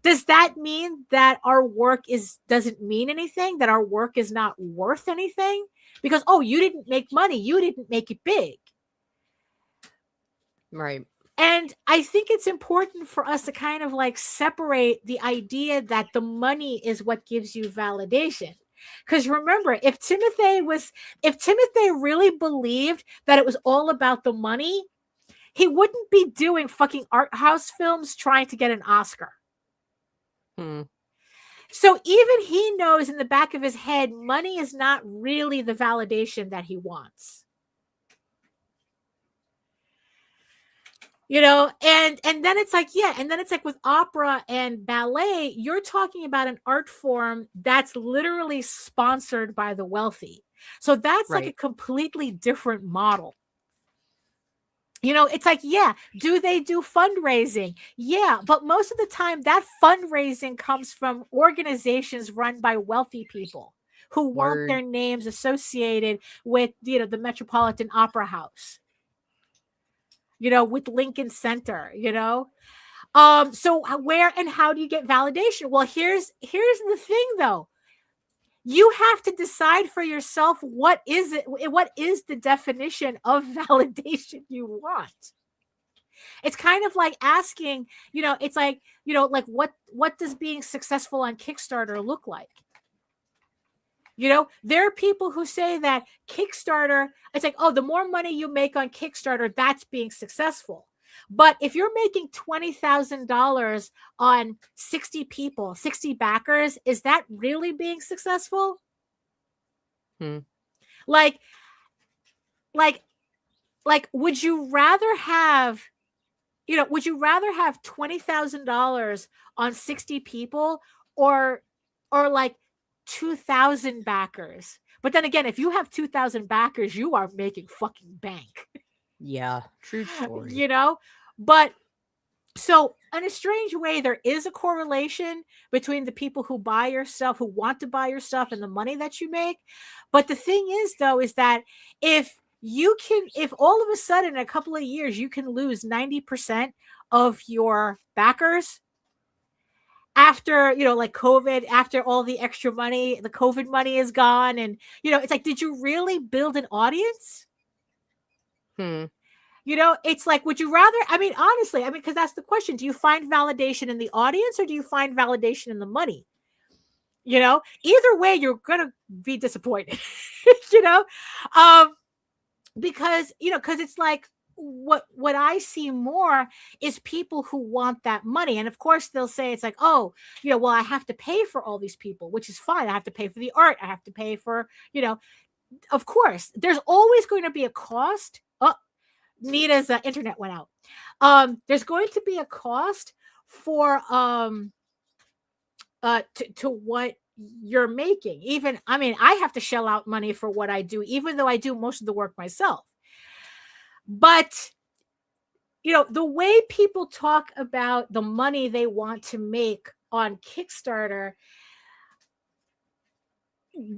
Does that mean that our work doesn't mean anything? That our work is not worth anything? Because, oh, you didn't make money, you didn't make it big. Right. And I think it's important for us to kind of like separate the idea that the money is what gives you validation. Because remember, if Timothy really believed that it was all about the money, he wouldn't be doing fucking art house films trying to get an Oscar. So even he knows in the back of his head, money is not really the validation that he wants. You know, and then it's like, yeah, and then it's like with opera and ballet, you're talking about an art form that's literally sponsored by the wealthy. So that's right. like a completely different model. You know, it's like, yeah, do they do fundraising? Yeah, but most of the time that fundraising comes from organizations run by wealthy people who want their names associated with, you know, the Metropolitan Opera House. You know, with Lincoln Center, you know. So where and how do you get validation? Well, here's the thing though. You have to decide for yourself, what is the definition of validation you want? It's kind of like asking, you know, it's like, you know, like what does being successful on Kickstarter look like? You know, there are people who say that Kickstarter, it's like, oh, the more money you make on Kickstarter, that's being successful. But if you're making $20,000 on 60 people, 60 backers, is that really being successful? Like, would you rather have, you know, $20,000 on 60 people or like 2,000 backers. But then again, if you have 2,000 backers, you are making fucking bank. Yeah, true story. You know? But so in a strange way, there is a correlation between the people who buy your stuff, who want to buy your stuff, and the money that you make. But the thing is, though, is that if all of a sudden in a couple of years, you can lose 90% of your backers after, like COVID, after all the extra money, the COVID money is gone. And, it's like, did you really build an audience? It's like, would you rather, honestly, because that's the question. Do you find validation in the audience, or do you find validation in the money? Either way, you're going to be disappointed, because it's like, what I see more is people who want that money. And of course they'll say, it's like, oh, well, I have to pay for all these people, which is fine. I have to pay for the art. I have to pay for, of course, there's always going to be a cost. Oh, Nita's internet went out. There's going to be a cost for to what you're making. Even, I have to shell out money for what I do, even though I do most of the work myself. But, the way people talk about the money they want to make on Kickstarter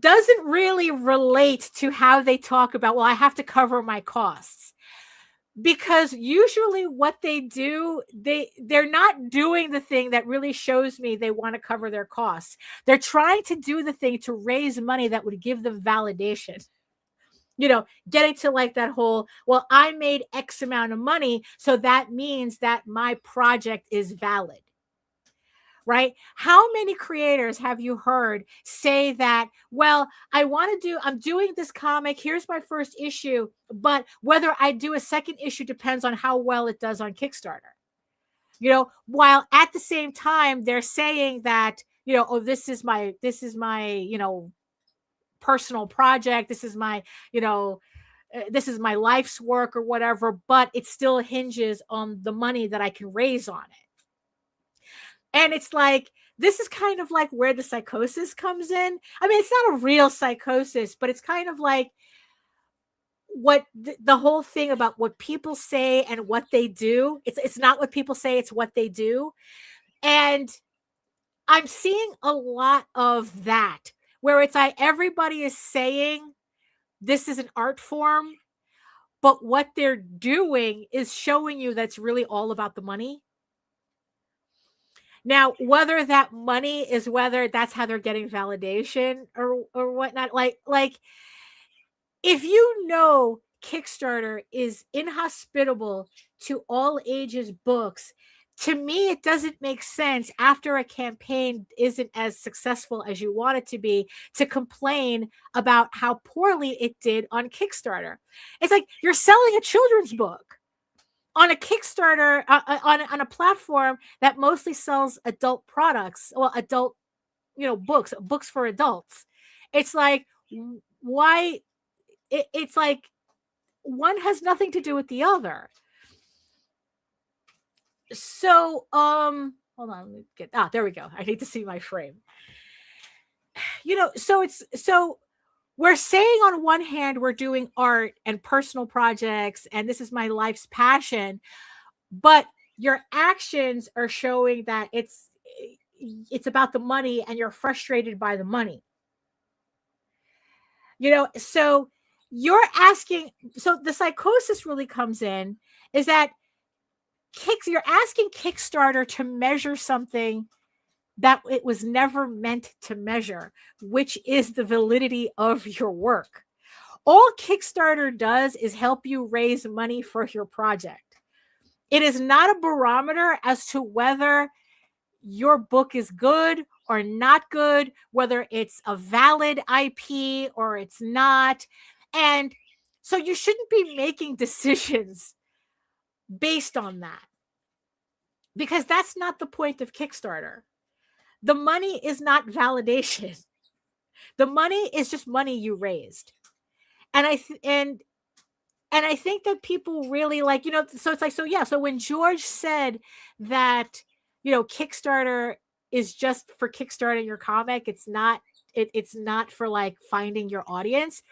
doesn't really relate to how they talk about, well, I have to cover my costs. Because usually what they do, they're not doing the thing that really shows me they want to cover their costs. They're trying to do the thing to raise money that would give them validation. Getting to like that whole, well, I made X amount of money, so that means that my project is valid. Right? How many creators have you heard say that, well, I'm doing this comic, here's my first issue, but whether I do a second issue depends on how well it does on Kickstarter. While at the same time they're saying that, oh, this is my, personal project, this is my, this is my life's work or whatever, but it still hinges on the money that I can raise on it. And it's like, this is kind of like where the psychosis comes in. It's not a real psychosis, but it's kind of like what the whole thing about what people say and what they do. It's not what people say, it's what they do. And I'm seeing a lot of that, where it's like everybody is saying this is an art form, but what they're doing is showing you that's really all about the money. Now, whether that money is, whether that's how they're getting validation or whatnot, like if Kickstarter is inhospitable to all ages books, to me, it doesn't make sense after a campaign isn't as successful as you want it to be to complain about how poorly it did on Kickstarter. It's like you're selling a children's book on a Kickstarter, on a platform that mostly sells adult products, well, adult, books for adults. It's like, why? It's like one has nothing to do with the other. So, hold on, let me get, there we go. I need to see my frame. So we're saying on one hand, we're doing art and personal projects, and this is my life's passion, but your actions are showing that it's about the money and you're frustrated by the money. So you're asking, so the psychosis really comes in is that you're asking Kickstarter to measure something that it was never meant to measure, which is the validity of your work. All Kickstarter does is help you raise money for your project. It is not a barometer as to whether your book is good or not good, whether it's a valid IP or it's not. And so you shouldn't be making decisions based on that, because that's not the point of Kickstarter. The money is not validation. The money is just money you raised. And I think that people really like, so it's like, so when George said that, Kickstarter is just for kickstarting your comic, it's not it's not for like finding your audience.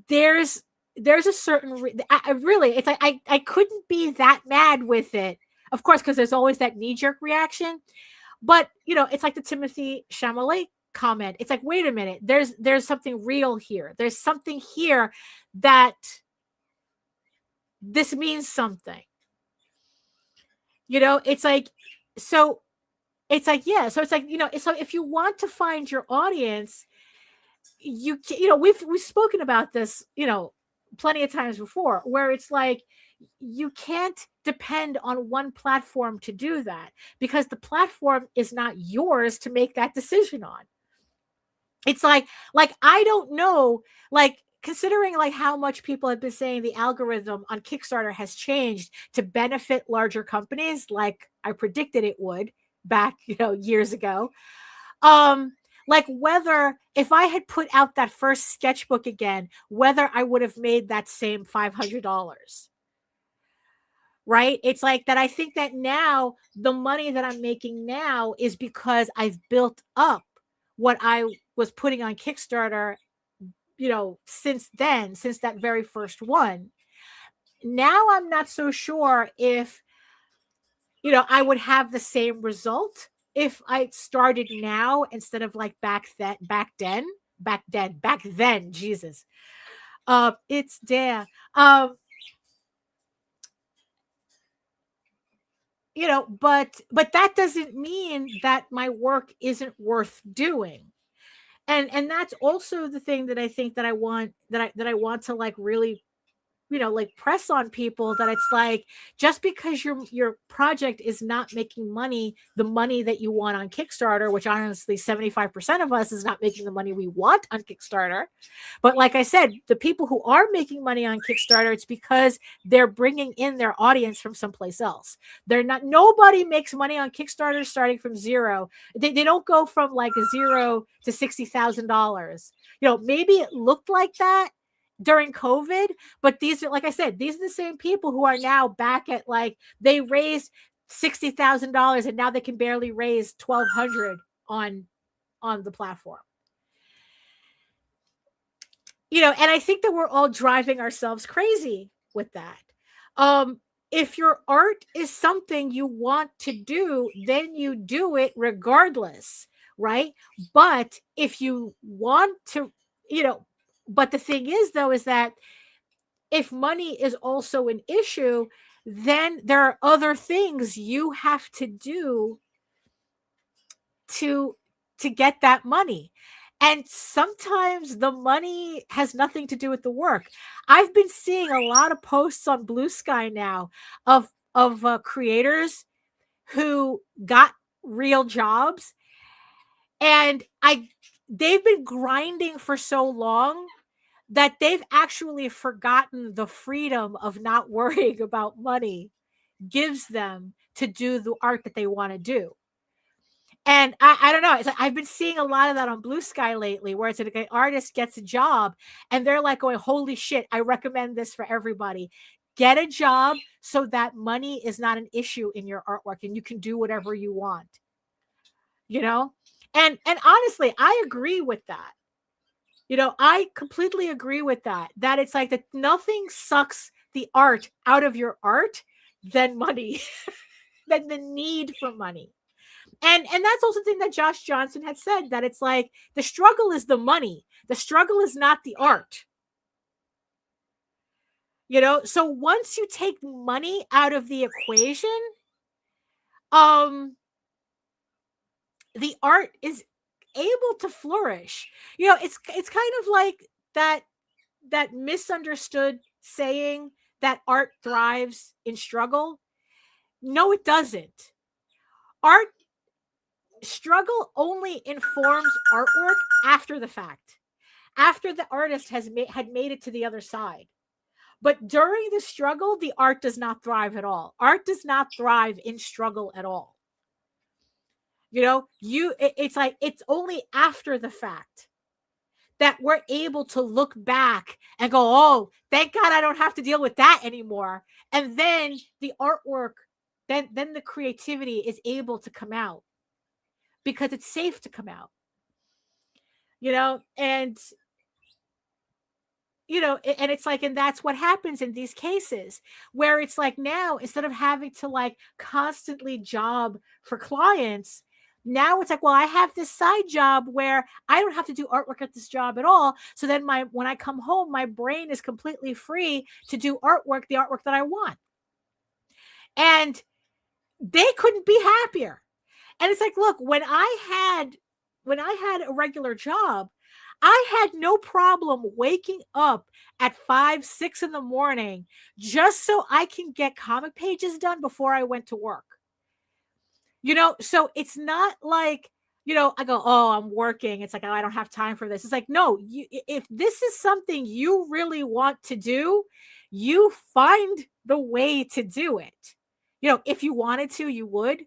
There's a certain I really, it's like I couldn't be that mad with it, of course, because there's always that knee-jerk reaction. But it's like the Timothy Chalamet comment. It's like, wait a minute, there's something real here. There's something here that this means something. It's like, so it's like, yeah. So it's like, so if you want to find your audience, we've spoken about this, plenty of times before, where it's like, you can't depend on one platform to do that, because the platform is not yours to make that decision on. It's like I don't know, like, considering like how much people have been saying the algorithm on Kickstarter has changed to benefit larger companies, like I predicted it would back, years ago. Like whether if I had put out that first sketchbook again, whether I would have made that same $500. Right? It's like that. I think that now the money that I'm making now is because I've built up what I was putting on Kickstarter, since then, since that very first one. Now I'm not so sure if, I would have the same result if I started now instead of like back then, Jesus. It's there. But that doesn't mean that my work isn't worth doing. And that's also the thing that I think that I want to like really, like press on people, that it's like, just because your project is not making money, the money that you want on Kickstarter, which honestly 75% of us is not making the money we want on Kickstarter. But like I said, the people who are making money on Kickstarter, it's because they're bringing in their audience from someplace else. Nobody makes money on Kickstarter starting from zero. They don't go from like $0 to $60,000. Maybe it looked like that during COVID, but these are, like I said, these are the same people who are now back at, like, they raised $60,000 and now they can barely raise $1,200 on the platform. And I think that we're all driving ourselves crazy with that. If your art is something you want to do, then you do it regardless, right? But if you want to, but the thing is, though, is that if money is also an issue, then there are other things you have to do to get that money. And sometimes the money has nothing to do with the work. I've been seeing a lot of posts on Blue Sky now of creators who got real jobs, and they've been grinding for so long that they've actually forgotten the freedom of not worrying about money gives them to do the art that they want to do. And I don't know. It's like, I've been seeing a lot of that on Blue Sky lately, where it's like an artist gets a job and they're like going, holy shit, I recommend this for everybody. Get a job so that money is not an issue in your artwork and you can do whatever you want. And honestly, I agree with that. I completely agree with that it's like that nothing sucks the art out of your art than money, than the need for money. And that's also the thing that Josh Johnson had said, that it's like the struggle is the money. The struggle is not the art. So once you take money out of the equation, the art is able to flourish. It's kind of like that misunderstood saying that art thrives in struggle. No, it doesn't. Art struggle only informs artwork after the fact, after the artist had made it to the other side. But during the struggle, the art does not thrive at all. Art does not thrive in struggle at all. It's like, it's only after the fact that we're able to look back and go, oh, thank God I don't have to deal with that anymore. And then the artwork, then the creativity is able to come out because it's safe to come out. and and it's like, and that's what happens in these cases where it's like, now instead of having to like constantly job for clients, now it's like, well, I have this side job where I don't have to do artwork at this job at all. So then when I come home, my brain is completely free to do the artwork that I want. And they couldn't be happier. And it's like, look, when I had a regular job, I had no problem waking up at 5, 6 in the morning just so I can get comic pages done before I went to work. So it's not like, I go, oh, I'm working. It's like, oh, I don't have time for this. It's like, no, if this is something you really want to do, you find the way to do it. If you wanted to, you would.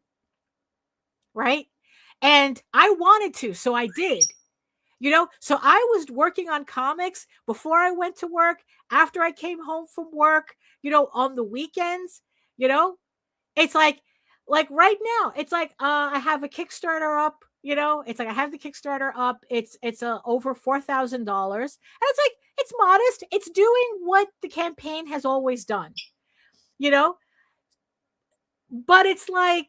Right. And I wanted to, so I did. So I was working on comics before I went to work, after I came home from work, on the weekends, it's like right now, it's like, I have a Kickstarter up, it's like, I have the Kickstarter up. It's over $4,000. And it's like, it's modest. It's doing what the campaign has always done, but it's like,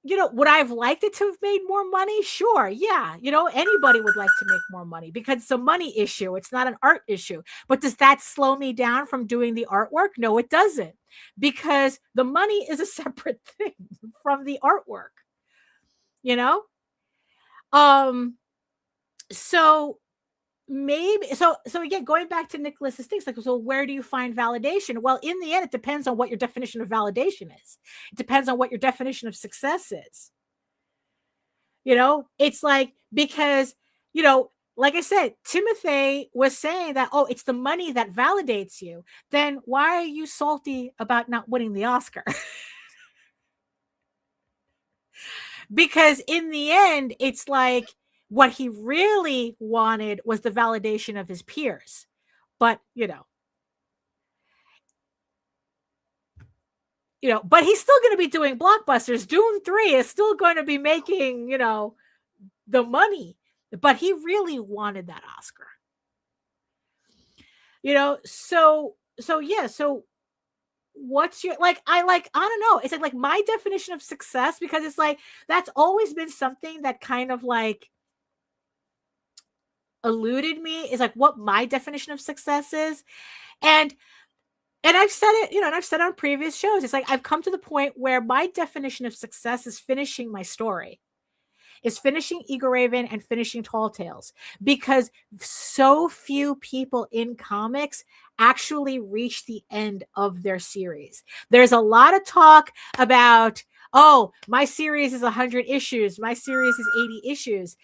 would I have liked it to have made more money? Sure. Yeah. Anybody would like to make more money because it's a money issue. It's not an art issue. But does that slow me down from doing the artwork? No, it doesn't, because the money is a separate thing from the artwork, So maybe, so again, going back to Nicholas's things, like, so where do you find validation? Well, in the end, it depends on what your definition of validation is. It depends on what your definition of success is. It's like, because, like I said, Timothy was saying that, oh, it's the money that validates you. Then why are you salty about not winning the Oscar? Because in the end, it's like, what he really wanted was the validation of his peers. But, but he's still going to be doing blockbusters. Dune 3 is still going to be making, the money. But he really wanted that Oscar. So yeah, so what's your, I don't know. It's like my definition of success, because it's like, that's always been something that kind of like eluded me, is like what my definition of success is. And I've said it, and I've said on previous shows, it's like, I've come to the point where my definition of success is finishing my story, is finishing Egoraven and finishing Tall Tales, because so few people in comics actually reach the end of their series. There's a lot of talk about, oh, my series is 100 issues. My series is 80 issues.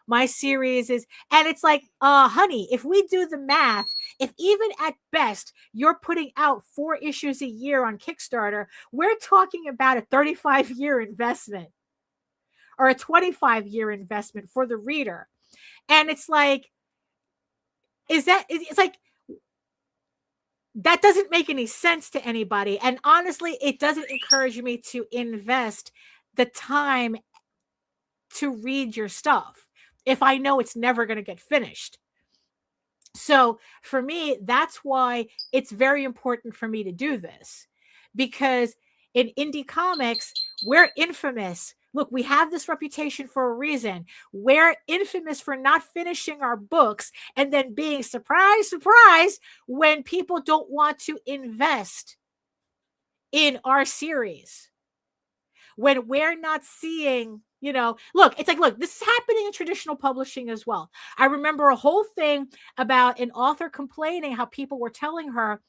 My series is, and it's like, honey, if we do the math, if even at best you're putting out 4 issues a year on Kickstarter, we're talking about a 35-year investment or a 25-year investment for the reader. And it's like, it's like, that doesn't make any sense to anybody. And honestly, it doesn't encourage me to invest the time to read your stuff if I know it's never going to get finished. So for me, that's why it's very important for me to do this, because in indie comics, we're infamous. Look, we have this reputation for a reason. We're infamous for not finishing our books and then being surprised when people don't want to invest in our series. When we're not seeing, look, it's like, look, this is happening in traditional publishing as well. I remember a whole thing about an author complaining how people were telling her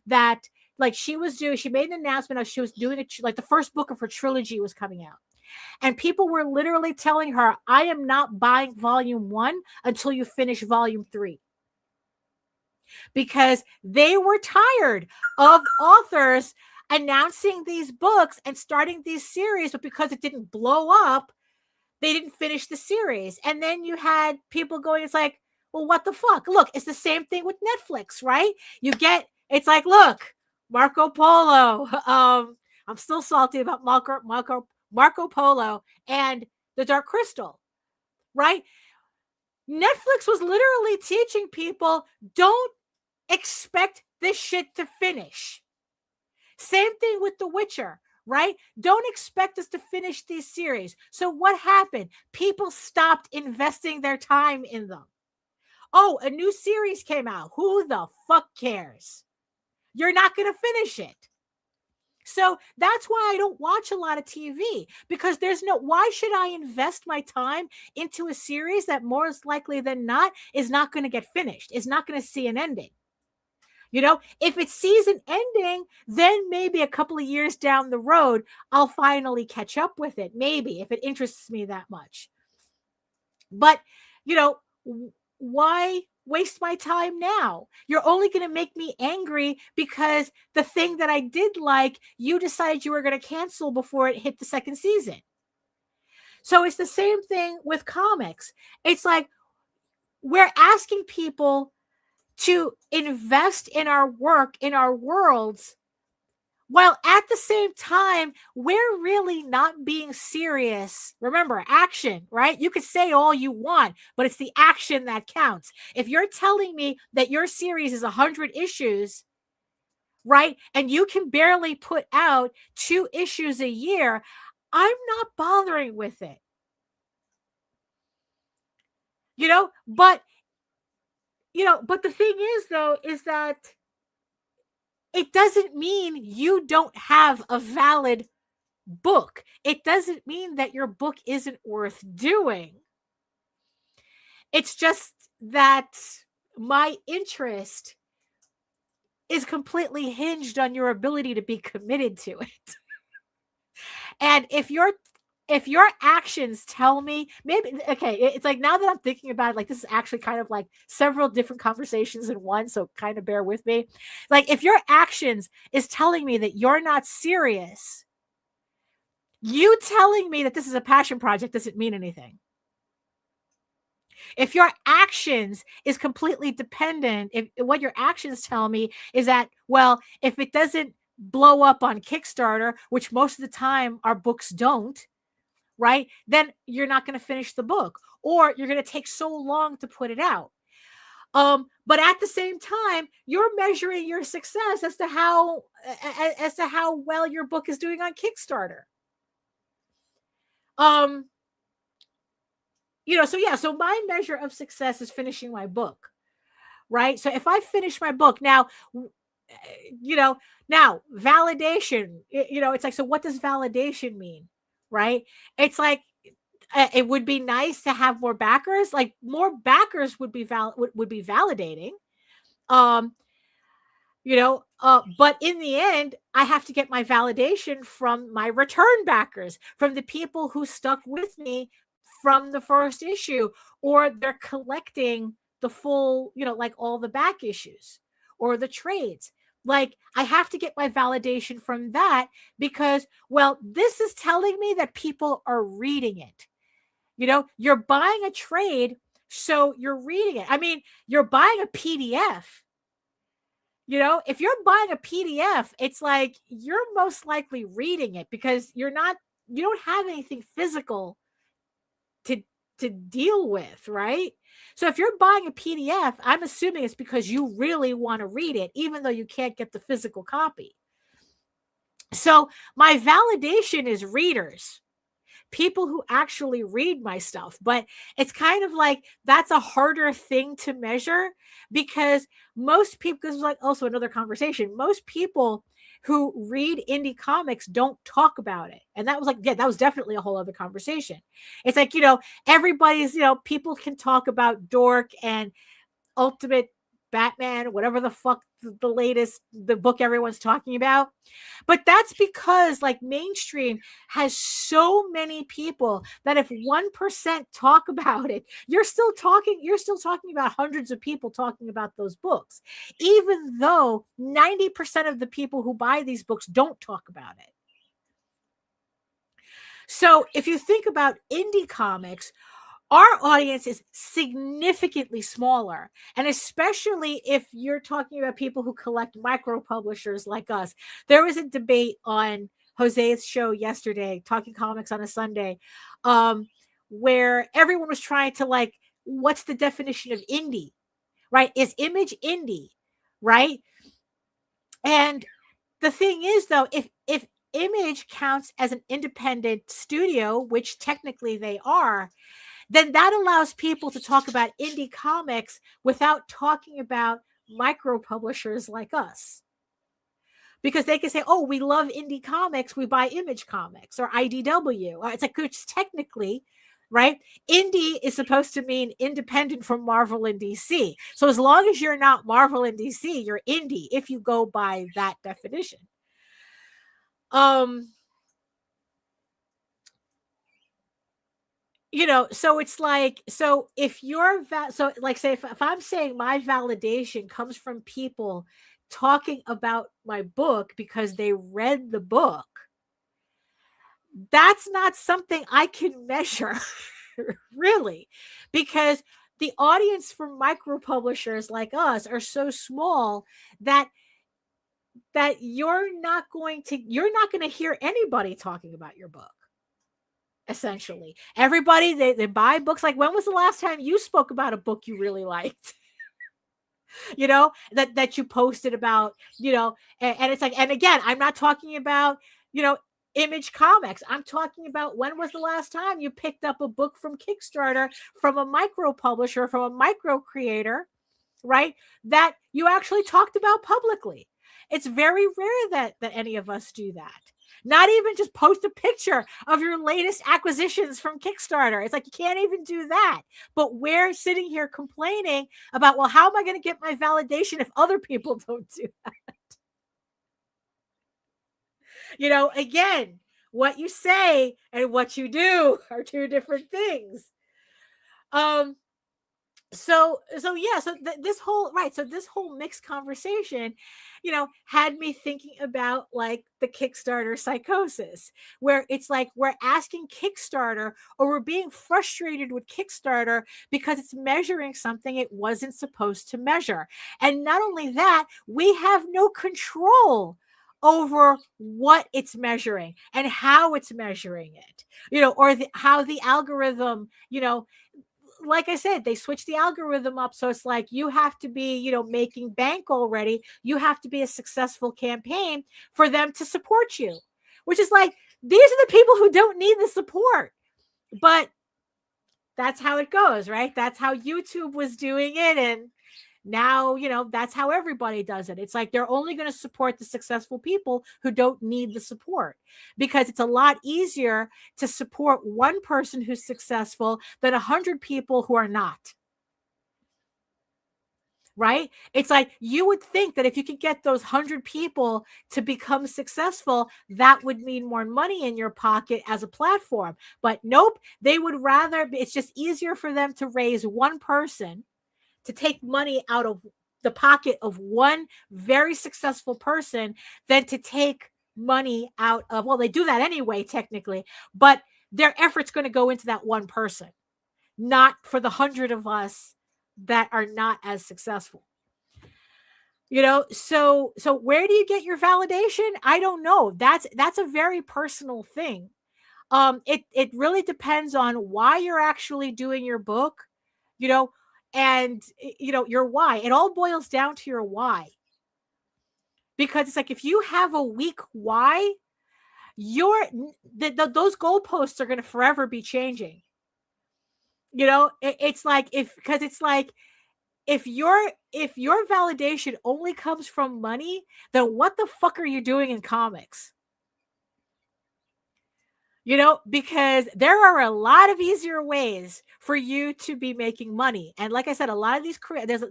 that, like, she made an announcement of she was doing like the first book of her trilogy was coming out. And people were literally telling her, I am not buying volume 1 until you finish volume 3. Because they were tired of authors announcing these books and starting these series, but because it didn't blow up, they didn't finish the series. And then you had people going, it's like, well, what the fuck? Look, it's the same thing with Netflix, right? It's like, look, Marco Polo. I'm still salty about Marco Polo and the Dark Crystal, right? Netflix was literally teaching people, don't expect this shit to finish. Same thing with The Witcher, right? Don't expect us to finish these series. So what happened? People stopped investing their time in them. Oh, a new series came out. Who the fuck cares? You're not going to finish it. So that's why I don't watch a lot of TV, because why should I invest my time into a series that more likely than not is not going to get finished, is not going to see an ending? You know, if it sees an ending, then maybe a couple of years down the road, I'll finally catch up with it. Maybe if it interests me that much. But, you know, why waste my time now? You're only going to make me angry because the thing that I did like, you decided you were going to cancel before it hit the second season. So it's the same thing with comics. It's like we're asking people to invest in our work, in our worlds, while at the same time, we're really not being serious. Remember, action, right? You could say all you want, but it's the action that counts. If you're telling me that your series is 100 issues, right, and you can barely put out 2 issues a year, I'm not bothering with it. But the thing is, though, is that it doesn't mean you don't have a valid book. It doesn't mean that your book isn't worth doing. It's just that my interest is completely hinged on your ability to be committed to it. And if your actions tell me, maybe, okay, it's like, now that I'm thinking about it, like, this is actually kind of like several different conversations in one, so kind of bear with me. Like, if your actions is telling me that you're not serious, you telling me that this is a passion project doesn't mean anything. If your actions is completely dependent, if what your actions tell me is that, well, if it doesn't blow up on Kickstarter, which most of the time our books don't, right, then you're not going to finish the book, or you're going to take so long to put it out. But at the same time, you're measuring your success as to how well your book is doing on Kickstarter. So my measure of success is finishing my book, right? So if I finish my book now, validation, it's like, so what does validation mean, right? It's like, it would be nice to have more backers. Like, more backers would be validating. But in the end, I have to get my validation from my return backers, from the people who stuck with me from the first issue, or they're collecting the full, like all the back issues or the trades. Like, I have to get my validation from that, because, well, this is telling me that people are reading it. You're buying a trade, so you're reading it. I mean, you're buying a PDF. If you're buying a PDF, it's like you're most likely reading it, because you don't have anything physical to deal with, right? So if you're buying a PDF, I'm assuming it's because you really want to read it, even though you can't get the physical copy. So my validation is readers, people who actually read my stuff. But it's kind of like, that's a harder thing to measure, because most people, this is like also another conversation, most people who read indie comics don't talk about it. And that was like, yeah, that was definitely a whole other conversation. It's like, everybody's, people can talk about Dork and Ultimate Batman, whatever the fuck the book everyone's talking about. But that's because, like, mainstream has so many people that if 1% talk about it, you're still talking about hundreds of people talking about those books, even though 90% of the people who buy these books don't talk about it. So if you think about indie comics, our audience is significantly smaller. And especially if you're talking about people who collect micro publishers like us. There was a debate on Jose's show yesterday, Talking Comics on a Sunday, where everyone was trying to, like, what's the definition of indie, right? Is Image indie, right? And the thing is, though, if Image counts as an independent studio, which technically they are, then that allows people to talk about indie comics without talking about micro publishers like us. Because they can say, oh, we love indie comics, we buy Image Comics or IDW. It's like, which technically, right? Indie is supposed to mean independent from Marvel and DC. So as long as you're not Marvel and DC, you're indie if you go by that definition. You know, so it's like, so if you're, so like, say, if I'm saying my validation comes from people talking about my book because they read the book, that's not something I can measure, really, because the audience for micro publishers like us are so small that you're not going to hear anybody talking about your book. Essentially, everybody, they buy books. Like, when was the last time you spoke about a book you really liked? You know, that you posted about, you know, and it's like, and again, I'm not talking about, you know, Image Comics. I'm talking about, when was the last time you picked up a book from Kickstarter from a micro publisher, from a micro creator, right? That you actually talked about publicly. It's very rare that any of us do that. Not even just post a picture of your latest acquisitions from Kickstarter. It's like, you can't even do that. But we're sitting here complaining about, well, how am I going to get my validation if other people don't do that? You know, again, what you say and what you do are two different things. So this whole mixed conversation, you know, had me thinking about like the Kickstarter psychosis, where it's like we're asking Kickstarter, or we're being frustrated with Kickstarter because it's measuring something it wasn't supposed to measure. And not only that, we have no control over what it's measuring and how it's measuring it, you know, or how the algorithm, you know, like I said, they switched the algorithm up. So it's like, you have to be, you know, making bank already. You have to be a successful campaign for them to support you, which is like, these are the people who don't need the support. But that's how it goes, right? That's how YouTube was doing it. And now, you know, that's how everybody does it. It's like, they're only going to support the successful people who don't need the support, because it's a lot easier to support one person who's successful than 100 people who are not. Right? It's like, you would think that if you could get those 100 people to become successful, that would mean more money in your pocket as a platform. But nope, they would rather, it's just easier for them to raise one person, to take money out of the pocket of one very successful person, than to take money out of, well, they do that anyway, technically, but their effort's going to go into that one person, not for the 100 of us that are not as successful. You know, so where do you get your validation? I don't know. That's a very personal thing. It really depends on why you're actually doing your book, you know, and, you know, your why. It all boils down to your why. Because it's like, if you have a weak why, those goalposts are going to forever be changing. You know, it's like, if your validation only comes from money, then what the fuck are you doing in comics? You know, because there are a lot of easier ways for you to be making money. And like I said, a lot of these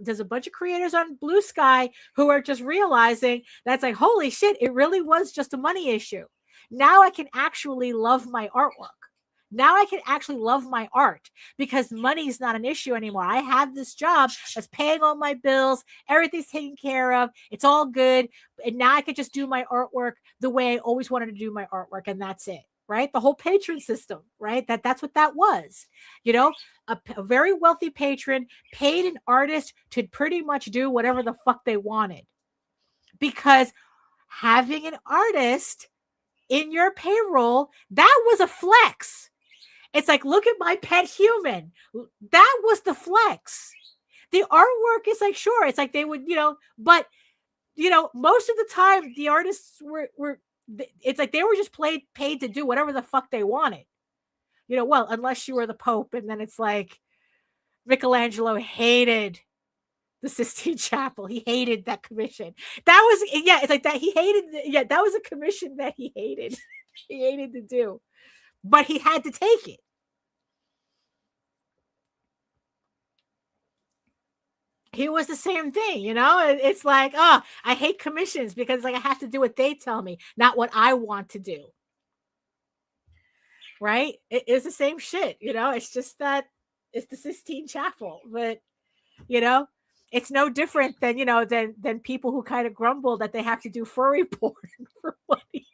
there's a bunch of creators on Blue Sky who are just realizing that's like, holy shit, it really was just a money issue. Now I can actually love my artwork. Now I can actually love my art because money is not an issue anymore. I have this job that's paying all my bills. Everything's taken care of. It's all good. And now I can just do my artwork the way I always wanted to do my artwork. And that's it. Right? The whole patron system, right? That's what that was. You know, a very wealthy patron paid an artist to pretty much do whatever the fuck they wanted, because having an artist in your payroll, that was a flex. It's like, look at my pet human. That was the flex. The artwork is like, sure, it's like they would, but most of the time the artists were it's like they were just paid to do whatever the fuck they wanted. Well, unless you were the Pope, and then it's like Michelangelo hated the Sistine Chapel. He hated that commission. That was, it's like that. He hated, that was a commission that he hated. He hated to do, but he had to take it. He was the same thing, it's like, I hate commissions because like I have to do what they tell me, not what I want to do. Right? It is the same shit, it's just that it's the Sistine Chapel, but it's no different than, than people who kind of grumble that they have to do furry porn for money.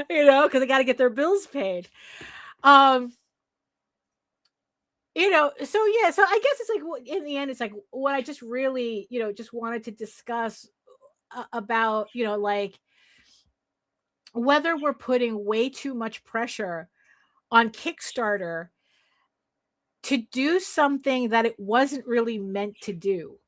Because they got to get their bills paid. So I guess it's like, in the end, it's like what I just really, just wanted to discuss about, like whether we're putting way too much pressure on Kickstarter to do something that it wasn't really meant to do.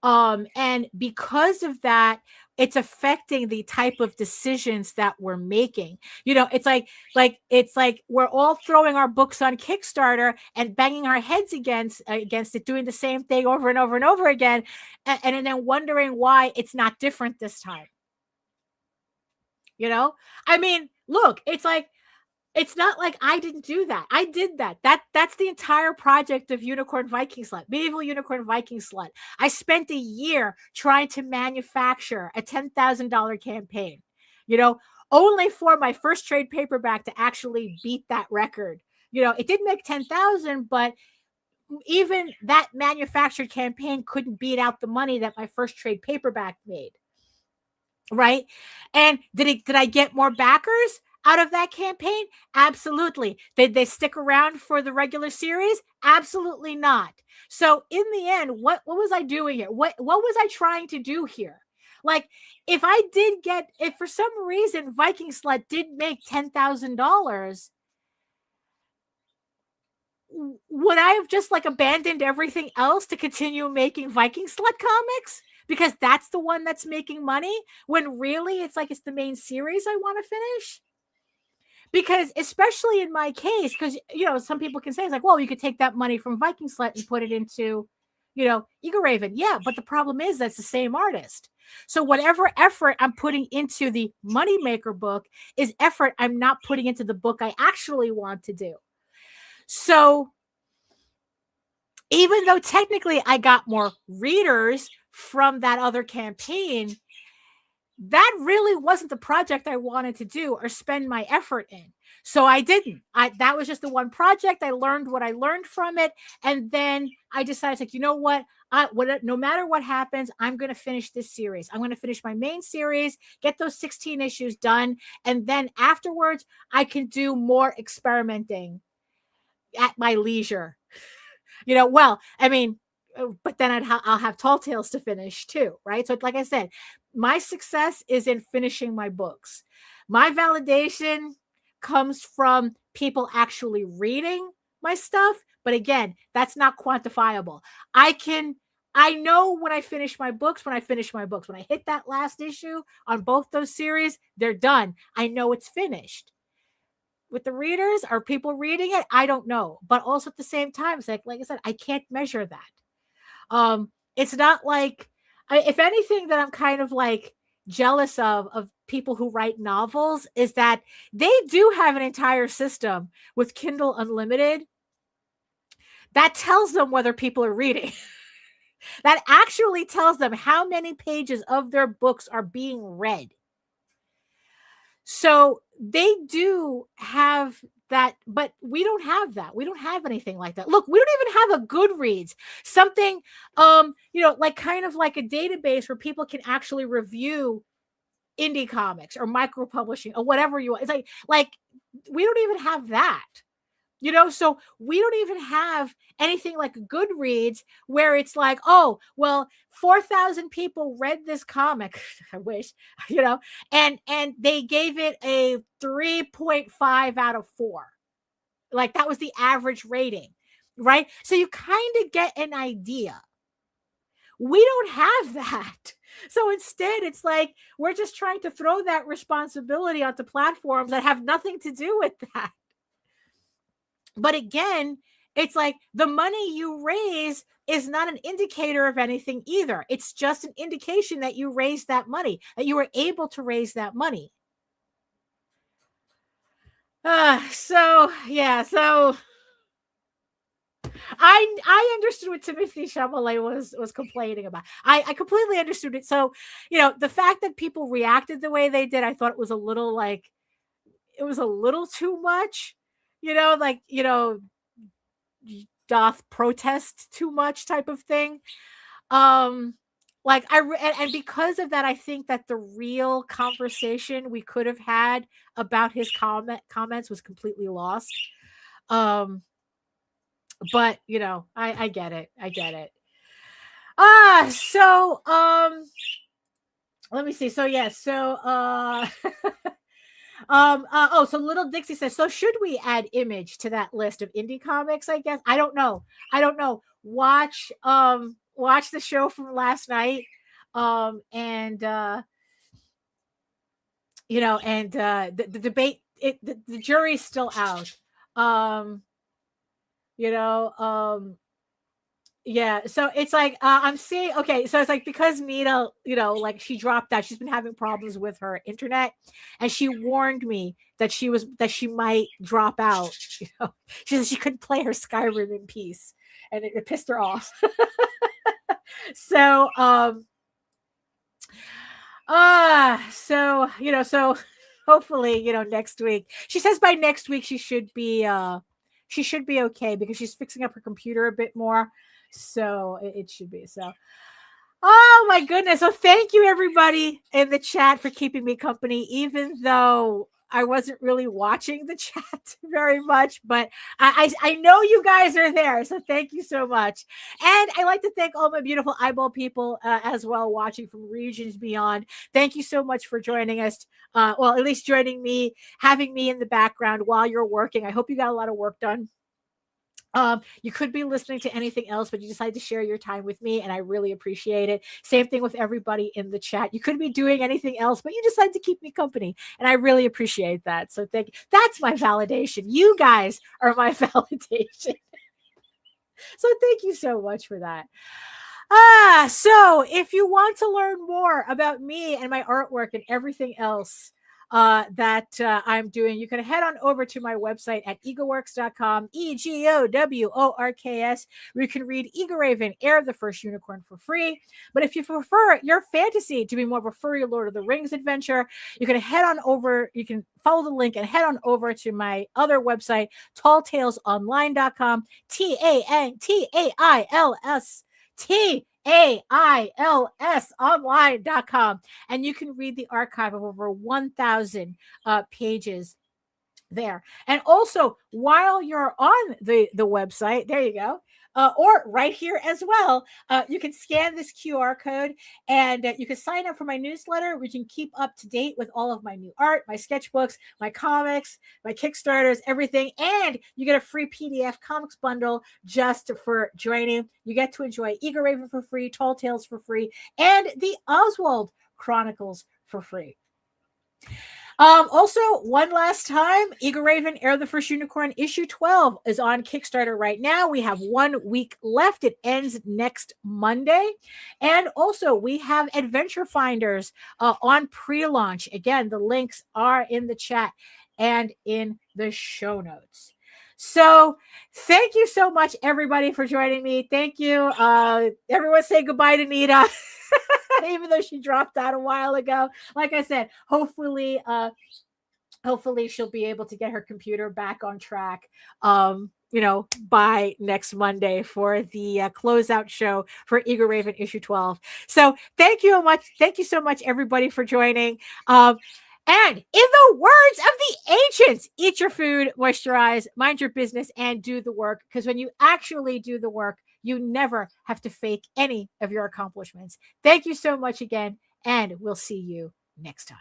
And because of that, it's affecting the type of decisions that we're making. It's like we're all throwing our books on Kickstarter and banging our heads against it, doing the same thing over and over and over again, and then wondering why it's not different this time. I mean, look, it's like, it's not like I didn't do that. I did that. That's the entire project of Unicorn Viking Slut, Medieval Unicorn Viking Slut. I spent a year trying to manufacture a $10,000 campaign, only for my first trade paperback to actually beat that record. It did make 10,000, but even that manufactured campaign couldn't beat out the money that my first trade paperback made. Right? And did I get more backers out of that campaign? Absolutely. Did they stick around for the regular series? Absolutely not. So in the end, what was I doing here? What was I trying to do here? Like, if for some reason Viking Slut did make $10,000, would I have just like abandoned everything else to continue making Viking Slut comics? Because that's the one that's making money, when really it's like it's the main series I want to finish. Because especially in my case, because, some people can say, it's like, well, you could take that money from Viking Slut and put it into, Egoraven. Yeah, but the problem is that's the same artist. So whatever effort I'm putting into the Moneymaker book is effort I'm not putting into the book I actually want to do. So even though technically I got more readers from that other campaign, that really wasn't the project I wanted to do or spend my effort in. So I didn't. That was just the one project. I learned what I learned from it. And then I decided, like, you know what? No matter what happens, I'm going to finish this series. I'm going to finish my main series, get those 16 issues done. And then afterwards, I can do more experimenting at my leisure. Well, I mean, but then I'll have Tall Tales to finish too, right? So like I said, my success is in finishing my books. My validation comes from people actually reading my stuff. But again, that's not quantifiable. I know when I finish my books, when I hit that last issue on both those series, they're done. I know it's finished. With the readers, are people reading it? I don't know. But also at the same time, it's like I said, I can't measure that. It's not like, if anything that I'm kind of like jealous of people who write novels is that they do have an entire system with Kindle Unlimited that tells them whether people are reading. That actually tells them how many pages of their books are being read. So they do have that, but we don't have that. We don't have anything like that. Look, we don't even have a Goodreads, something, like kind of like a database where people can actually review indie comics or micro publishing or whatever you want. It's like we don't even have that. So we don't even have anything like Goodreads where it's like, oh, well, 4,000 people read this comic. I wish, and they gave it a 3.5 out of 4. Like that was the average rating, right? So you kind of get an idea. We don't have that. So instead, it's like we're just trying to throw that responsibility onto platforms that have nothing to do with that. But again, it's like the money you raise is not an indicator of anything either. It's just an indication that you raised that money, that you were able to raise that money. So I understood what Timothy Chalamet was complaining about. I completely understood it. So, the fact that people reacted the way they did, I thought it was a little too much, doth protest too much type of thing. And because of that, I think that the real conversation we could have had about his comments was completely lost. But I get it. So let me see. So so Little Dixie says, so should we add Image to that list of indie comics? I guess. I don't know. Watch the show from last night. The debate, the jury's still out. So it's like I'm seeing, okay, so it's like because Nita, like she dropped out, she's been having problems with her internet, and she warned me that she might drop out. She said she couldn't play her Skyrim in peace, and it pissed her off. So so hopefully, next week, she says by next week she should be okay, because she's fixing up her computer a bit more. So it should be. So, oh my goodness. So thank you everybody in the chat for keeping me company, even though I wasn't really watching the chat very much, but I know you guys are there. So thank you so much. And I like to thank all my beautiful eyeball people as well, watching from regions beyond. Thank you so much for joining us. Well, at least joining me, having me in the background while you're working. I hope you got a lot of work done. You could be listening to anything else, but you decided to share your time with me, and I really appreciate it. Same thing with everybody in the chat. You could be doing anything else, but you decided to keep me company, and I really appreciate that. So thank you. That's my validation. You guys are my validation. So thank you so much for that. So if you want to learn more about me and my artwork and everything else that I'm doing, you can head on over to my website at egoworks.com, EGOWORKS, where you can read Egoraven, Heir of the First Unicorn, for free. But if you prefer your fantasy to be more of a furry Lord of the Rings adventure, you can head on over, you can follow the link and head on over to my other website, talltalesonline.com, TAILS online.com, and you can read the archive of over 1,000 pages there. And also, while you're on the website, there you go, or right here as well, you can scan this QR code, and you can sign up for my newsletter, where you can keep up to date with all of my new art, my sketchbooks, my comics, my Kickstarters, everything. And you get a free PDF comics bundle just for joining. You get to enjoy Egoraven for free, Tall Tales for free, and the Oswald Chronicles for free. Also, one last time, Egoraven, Heir of the First Unicorn, issue 12 is on Kickstarter right now. We have 1 week left. It ends next Monday. And also, we have Adventure Finders on pre-launch. Again, the links are in the chat and in the show notes. So thank you so much, everybody, for joining me. Thank you. Everyone say goodbye to Nita. Even though she dropped out a while ago. Like I said, hopefully she'll be able to get her computer back on track, by next Monday for the closeout show for Egoraven issue 12. So thank you so much, everybody, for joining. And in the words of the ancients, eat your food, moisturize, mind your business, and do the work. Because when you actually do the work, you never have to fake any of your accomplishments. Thank you so much again, and we'll see you next time.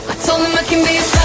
I told him I can be a